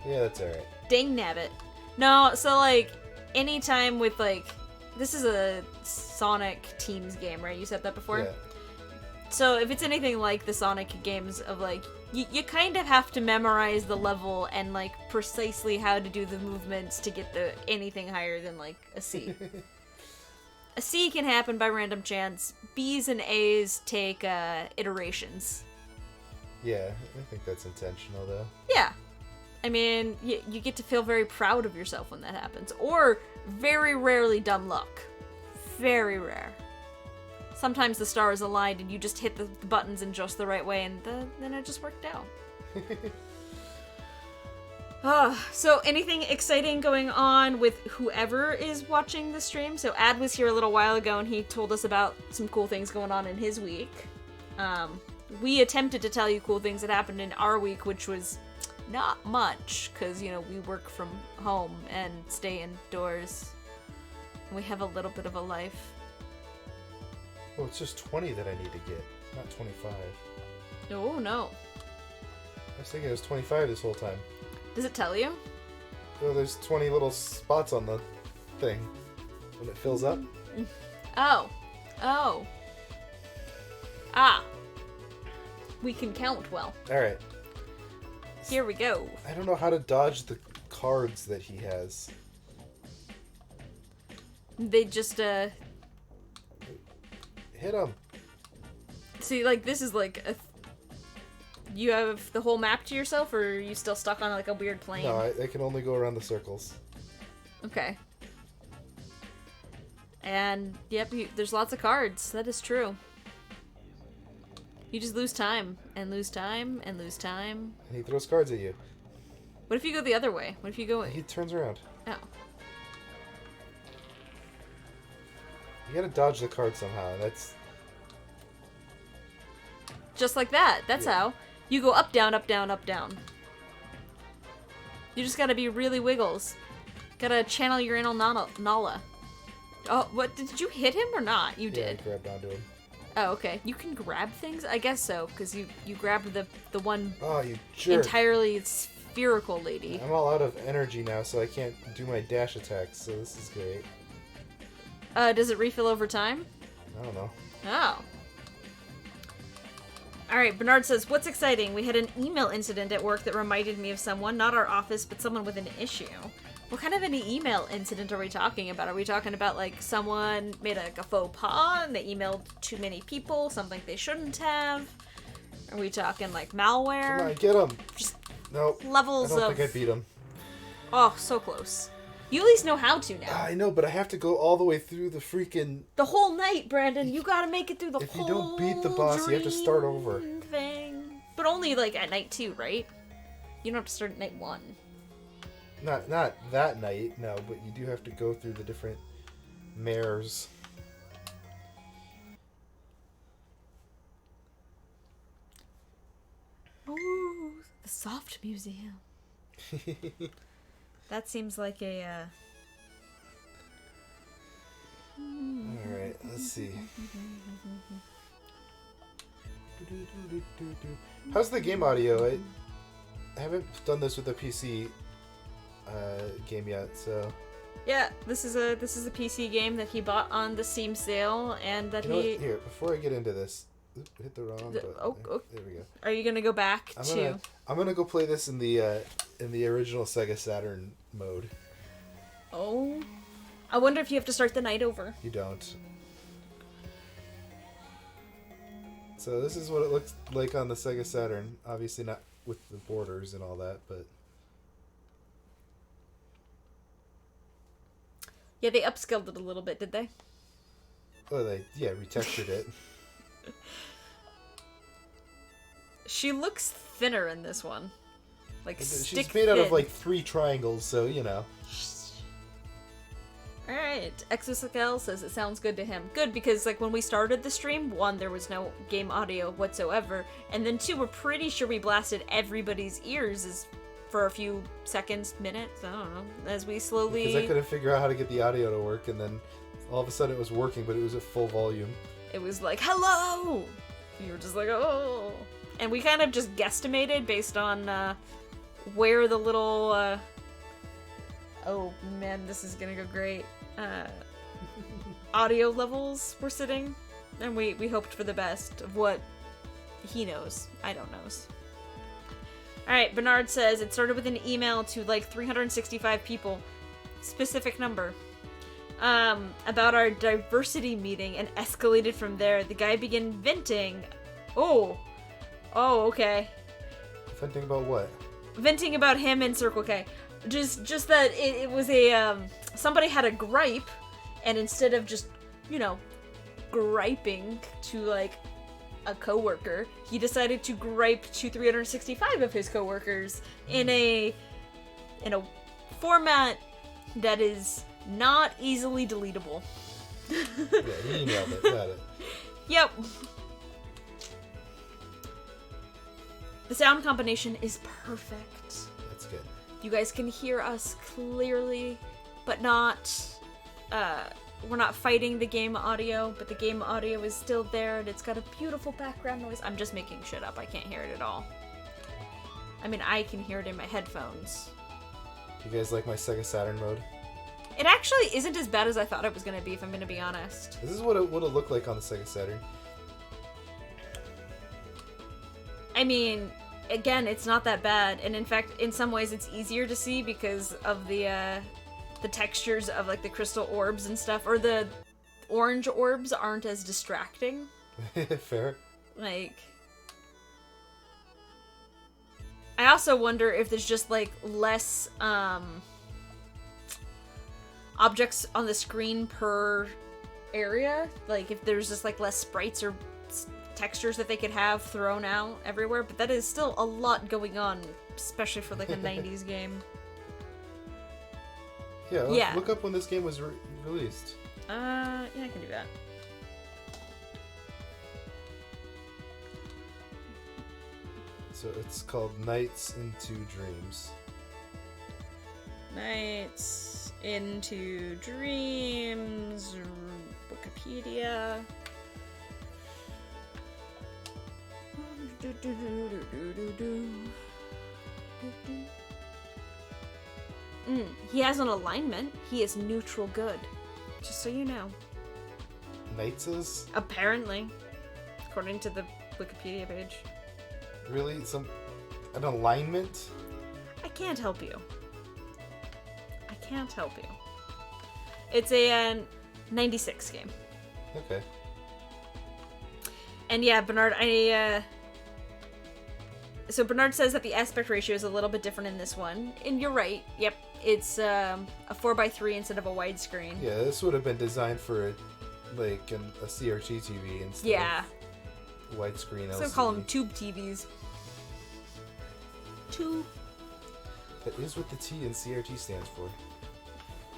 Yeah, that's alright. Dang nabbit. No, so like, anytime with like, this is a Sonic Teams game, right? You said that before? Yeah. So if it's anything like the Sonic games of like, you kind of have to memorize the level and like precisely how to do the movements to get the anything higher than like a C. A C can happen by random chance. B's and A's take iterations. Yeah, I think that's intentional though. Yeah. I mean, you get to feel very proud of yourself when that happens. Or very rarely dumb luck. Very rare. Sometimes the stars aligned and you just hit the buttons in just the right way and then it just worked out. So anything exciting going on with whoever is watching the stream? So Ad was here a little while ago and he told us about some cool things going on in his week. We attempted to tell you cool things that happened in our week, which was not much, because, you know, we work from home and stay indoors. We have a little bit of a life. Oh, it's just 20 that I need to get, not 25. Oh, no. I was thinking it was 25 this whole time. Does it tell you? Oh, there's 20 little spots on the thing when it fills up. Oh. Oh. Ah. We can count well. Alright. Here we go. I don't know how to dodge the cards that he has. They just, Hit him. see, like, this is like a... You have the whole map to yourself, or are you still stuck on, like, a weird plane? No, I can only go around the circles. Okay. And, yep, there's lots of cards. That is true. You just lose time, and lose time, and lose time. And he throws cards at you. What if you go the other way? What if you go... He turns around. Oh. You gotta dodge the card somehow. That's... Just like that. That's Yeah. how. You go up, down, up, down, up, down. You just gotta be really wiggles. Gotta channel your inner Nala. Oh, what? Did you hit him or not? You Yeah, I did. grabbed onto him. Oh, okay. You can grab things? I guess so, because you grabbed the one Oh, you jerk. entirely spherical lady. I'm all out of energy now, so I can't do my dash attacks, so this is great. Does it refill over time? I don't know. Oh. Alright, Bernard says, what's exciting? We had an email incident at work that reminded me of someone, not our office, but someone with an issue. What kind of an email incident are we talking about? Are we talking about, like, someone made a faux pas and they emailed too many people, something they shouldn't have? Are we talking, like, malware? Come on, get him! Just Nope. levels I don't of... think I beat him. Oh, so close. You at least know how to now. I know, but I have to go all the way through the freaking... The whole night, Brandon. You gotta make it through the If whole you don't beat the boss, you have to start over. thing. But only, like, at night 2, right? You don't have to start at night 1. Not that night, no, but you do have to go through the different mares. Ooh, the Soft Museum. That seems like a, Alright, let's see. How's the game audio? I haven't done this with a PC game yet, so... Yeah, this is a PC game that he bought on the Steam sale, and that You know what? Here, before I get into this... Oop, hit the wrong button. oh. There we go. Are you gonna go back to... I'm gonna go play this in the original Sega Saturn mode. Oh. I wonder if you have to start the night over. You don't. So this is what it looks like on the Sega Saturn. Obviously not with the borders and all that, but... Yeah, they upscaled it a little bit, did they? Oh, they retextured it. She looks thinner in this one. Like, stick She's made out of, thin. like, 3 triangles, so, you know. Alright, Exocycle says it sounds good to him. Good, because, like, when we started the stream, 1, there was no game audio whatsoever, and then 2, we're pretty sure we blasted everybody's ears for a few seconds, minutes, I don't know, as we slowly... Because I couldn't figure out how to get the audio to work, and then all of a sudden it was working, but it was at full volume. It was like, hello! You were just like, oh... And we kind of just guesstimated based on where the little... oh man, this is gonna go great. Audio levels were sitting, and we hoped for the best of what he knows. I don't knows. Alright, Bernard says it started with an email to like 365 people. Specific number. About our diversity meeting and escalated from there. The guy began venting. Oh, okay. Venting about what? Venting about him and Circle K. Just that it was a, somebody had a gripe, and instead of just, you know, griping to, like, a coworker, he decided to gripe to 365 of his coworkers in a format that is not easily deletable. Yeah, you emailed it, got it. Yep. The sound combination is perfect. That's good. You guys can hear us clearly, but not, we're not fighting the game audio, but the game audio is still there, and it's got a beautiful background noise. I'm just making shit up. I can't hear it at all. I mean, I can hear it in my headphones. You guys like my Sega Saturn mode? It actually isn't as bad as I thought it was going to be, if I'm going to be honest. This is what it would have looked like on the Sega Saturn. I mean, again, it's not that bad, and in fact, in some ways, it's easier to see because of the textures of, like, the crystal orbs and stuff, or the orange orbs aren't as distracting. Fair. Like, I also wonder if there's just, like, less, objects on the screen per area, like, if there's just, like, less sprites or textures that they could have thrown out everywhere, but that is still a lot going on, especially for like a 90s game. Yeah, look up when this game was released. Yeah, I can do that. So it's called Nights into Dreams. Nights into Dreams, Wikipedia. He has an alignment. He is neutral good. Just so you know. Knights is? Apparently. According to the Wikipedia page. Really? An alignment? I can't help you. I can't help you. It's a 96 game. Okay. And yeah, Bernard, So Bernard says that the aspect ratio is a little bit different in this one, and you're right. Yep, it's a 4:3 instead of a widescreen. Yeah, this would have been designed for a CRT TV instead Yeah. of widescreen LCD. So call them tube TVs. Tube. That is what the T in CRT stands for.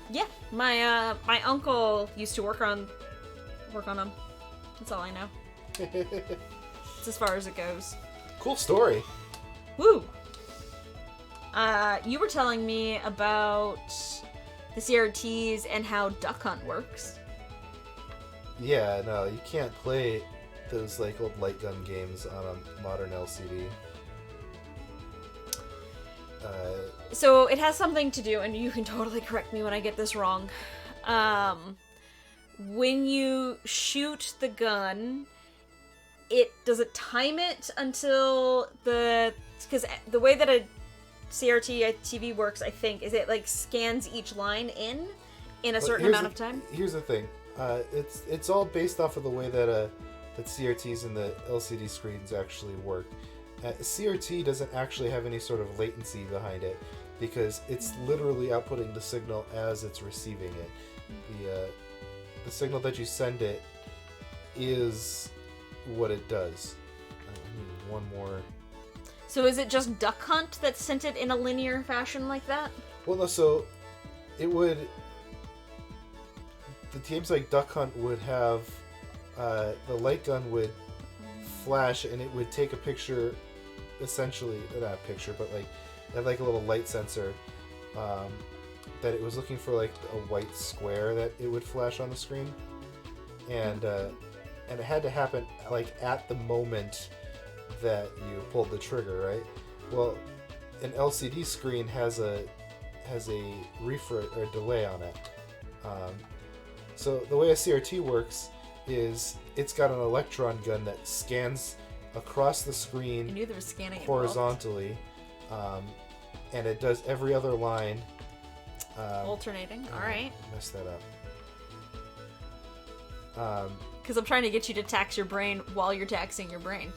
Yeah, my uncle used to work on them. That's all I know. It's as far as it goes. Cool story. Woo! You were telling me about the CRTs and how Duck Hunt works. Yeah, no, you can't play those like old light gun games on a modern LCD. So it has something to do, and you can totally correct me when I get this wrong. When you shoot the gun, does it time it until because the way that a CRT TV works, I think, is it like scans each line in a certain amount of time? Here's the thing. It's all based off of the way that CRTs and the LCD screens actually work. CRT doesn't actually have any sort of latency behind it because it's literally outputting the signal as it's receiving it. The signal that you send it is what it does. I need one more. So is it just Duck Hunt that sent it in a linear fashion like that? Well, no, so it would. The games like Duck Hunt would have the light gun would flash and it would take a picture, essentially, not a picture, but like it had like a little light sensor that it was looking for like a white square that it would flash on the screen, and it had to happen like at the moment that you pulled the trigger, right? Well, an LCD screen has a refresh or delay on it. So the way a CRT works is it's got an electron gun that scans across the I screen knew there was scanning involved. horizontally, and it does every other line. Alternating. All right. Messed that up. Because I'm trying to get you to tax your brain while you're taxing your brain.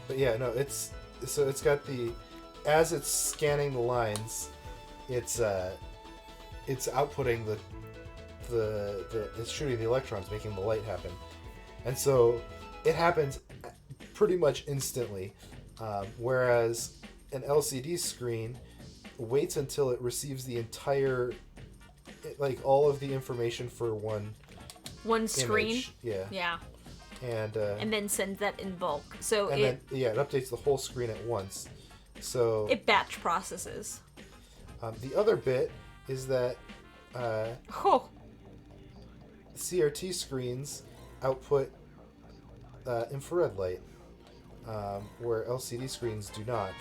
But yeah, no, it's got as it's scanning the lines, it's outputting it's shooting the electrons, making the light happen, and so it happens pretty much instantly, whereas an LCD screen waits until it receives the entire, like all of the information for one screen. image. Yeah. And then sends that in bulk. So then it updates the whole screen at once. So it batch processes. the other bit is that CRT screens output infrared light, where LCD screens do not.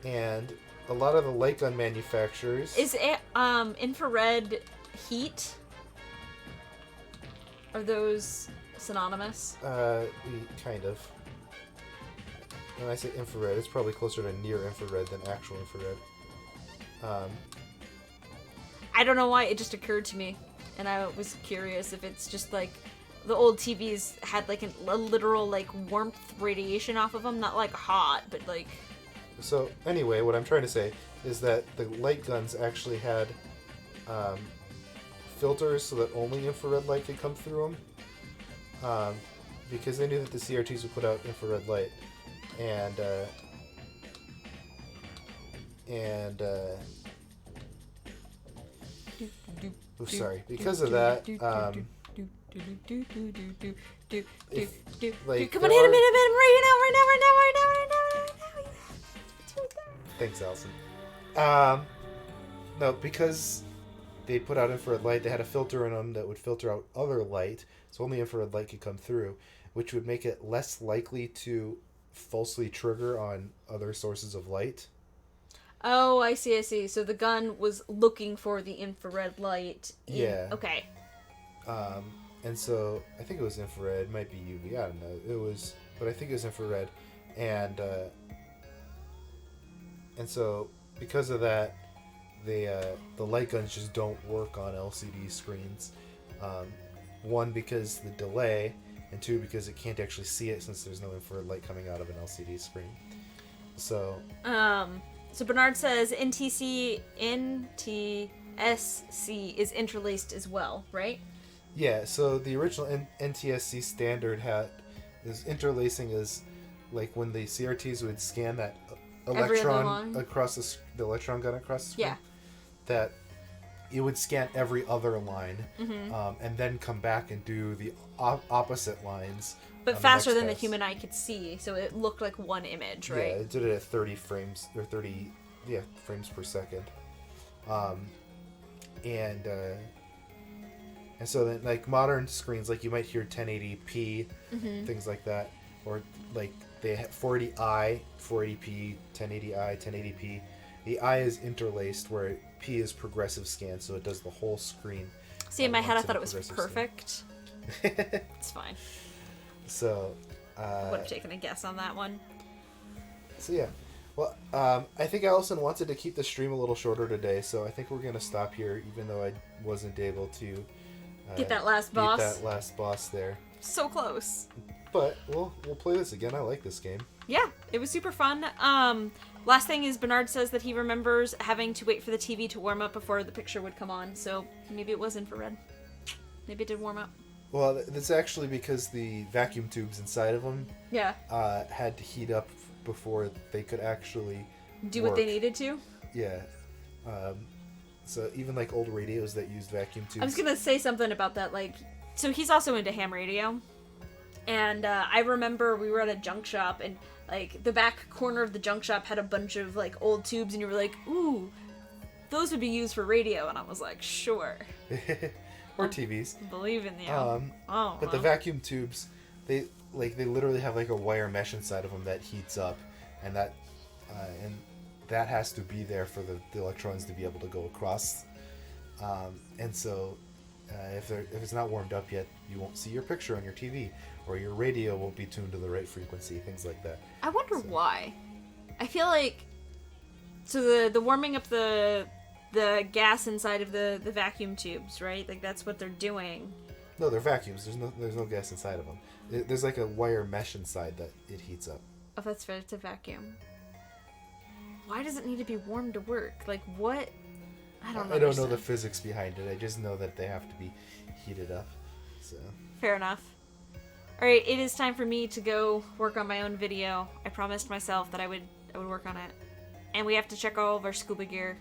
And a lot of the light gun manufacturers... Is it infrared heat? Are those synonymous? Kind of. When I say infrared, it's probably closer to near infrared than actual infrared. I don't know why, it just occurred to me. And I was curious if it's just like the old TVs had like a literal like warmth radiation off of them, not like hot, but like... So anyway, what I'm trying to say is that the light guns actually had filters so that only infrared light could come through them, because they knew that the CRTs would put out infrared light, and sorry, because of that, like, come on, hit him, right now. Thanks, Allison. No, because they put out infrared light, they had a filter in them that would filter out other light, so only infrared light could come through, which would make it less likely to falsely trigger on other sources of light. Oh, I see. So the gun was looking for the infrared light. Yeah. Okay. And so I think it was infrared, might be UV, I don't know. But I think it was infrared, and so because of that, the light guns just don't work on LCD screens. One, because the delay, and 2 because it can't actually see it since there's no infrared light coming out of an LCD screen. So So Bernard says NTSC is interlaced as well, right? yeah, so the original NTSC standard is interlacing is like when the CRTs would scan that Every other electron line. across the electron gun across the screen. Yeah. That it would scan every other line, Mm-hmm. and then come back and do the opposite lines. But on faster next than the pass. human eye could see, so it looked like one image, Yeah, right? it did it at 30 frames or 30 frames per second. And so then like modern screens, like you might hear 1080p, things like that, or like they have 480i, 480p, 1080i, 1080p. The I is interlaced where P is progressive scan, so it does the whole screen. See, in my head, I once in thought a it was progressive perfect. It's fine. So, Would have taken a guess on that one. so yeah. Well, I think Allison wanted to keep the stream a little shorter today, so I think we're gonna stop here, even though I wasn't able to Get that last beat boss. that last boss there. So close. But we'll play this again. I like this game. Yeah, it was super fun. Last thing is Bernard says that he remembers having to wait for the TV to warm up before the picture would come on, so maybe it was infrared. Maybe it did warm up. Well, that's actually because the vacuum tubes inside of them Yeah. had to heat up before they could actually Do what they work. needed to. Yeah. So even like old radios that used vacuum tubes. I was gonna say something about that, like, so he's also into ham radio, and I remember we were at a junk shop, and like the back corner of the junk shop had a bunch of like old tubes, and you were like, ooh, those would be used for radio, and I was like, sure, or TVs. believe in you. But the vacuum tubes, they literally have like a wire mesh inside of them that heats up, and that has to be there for the electrons to be able to go across. And so, if it's not warmed up yet, you won't see your picture on your TV, or your radio won't be tuned to the right frequency, things like that. I wonder why. I feel like so the warming up the gas inside of the vacuum tubes, right? Like that's what they're doing. No, they're vacuums. There's no gas inside of them. There's like a wire mesh inside that it heats up. Oh, that's fair. It's a vacuum. Why does it need to be warm to work? Like what? I don't know. I don't know the physics behind it. I just know that they have to be heated up. So. Fair enough. All right, it is time for me to go work on my own video. I promised myself that I would work on it, and we have to check all of our scuba gear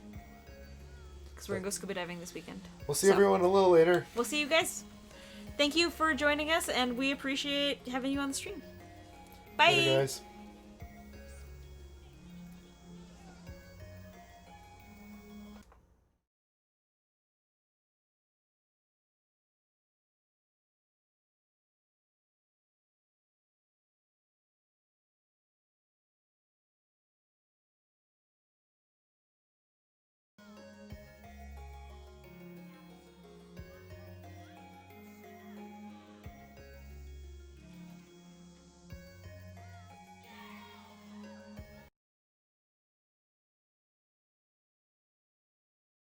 because we're gonna go scuba diving this weekend. We'll see everyone a little later. We'll see you guys. Thank you for joining us, and we appreciate having you on the stream. Bye. Later, guys.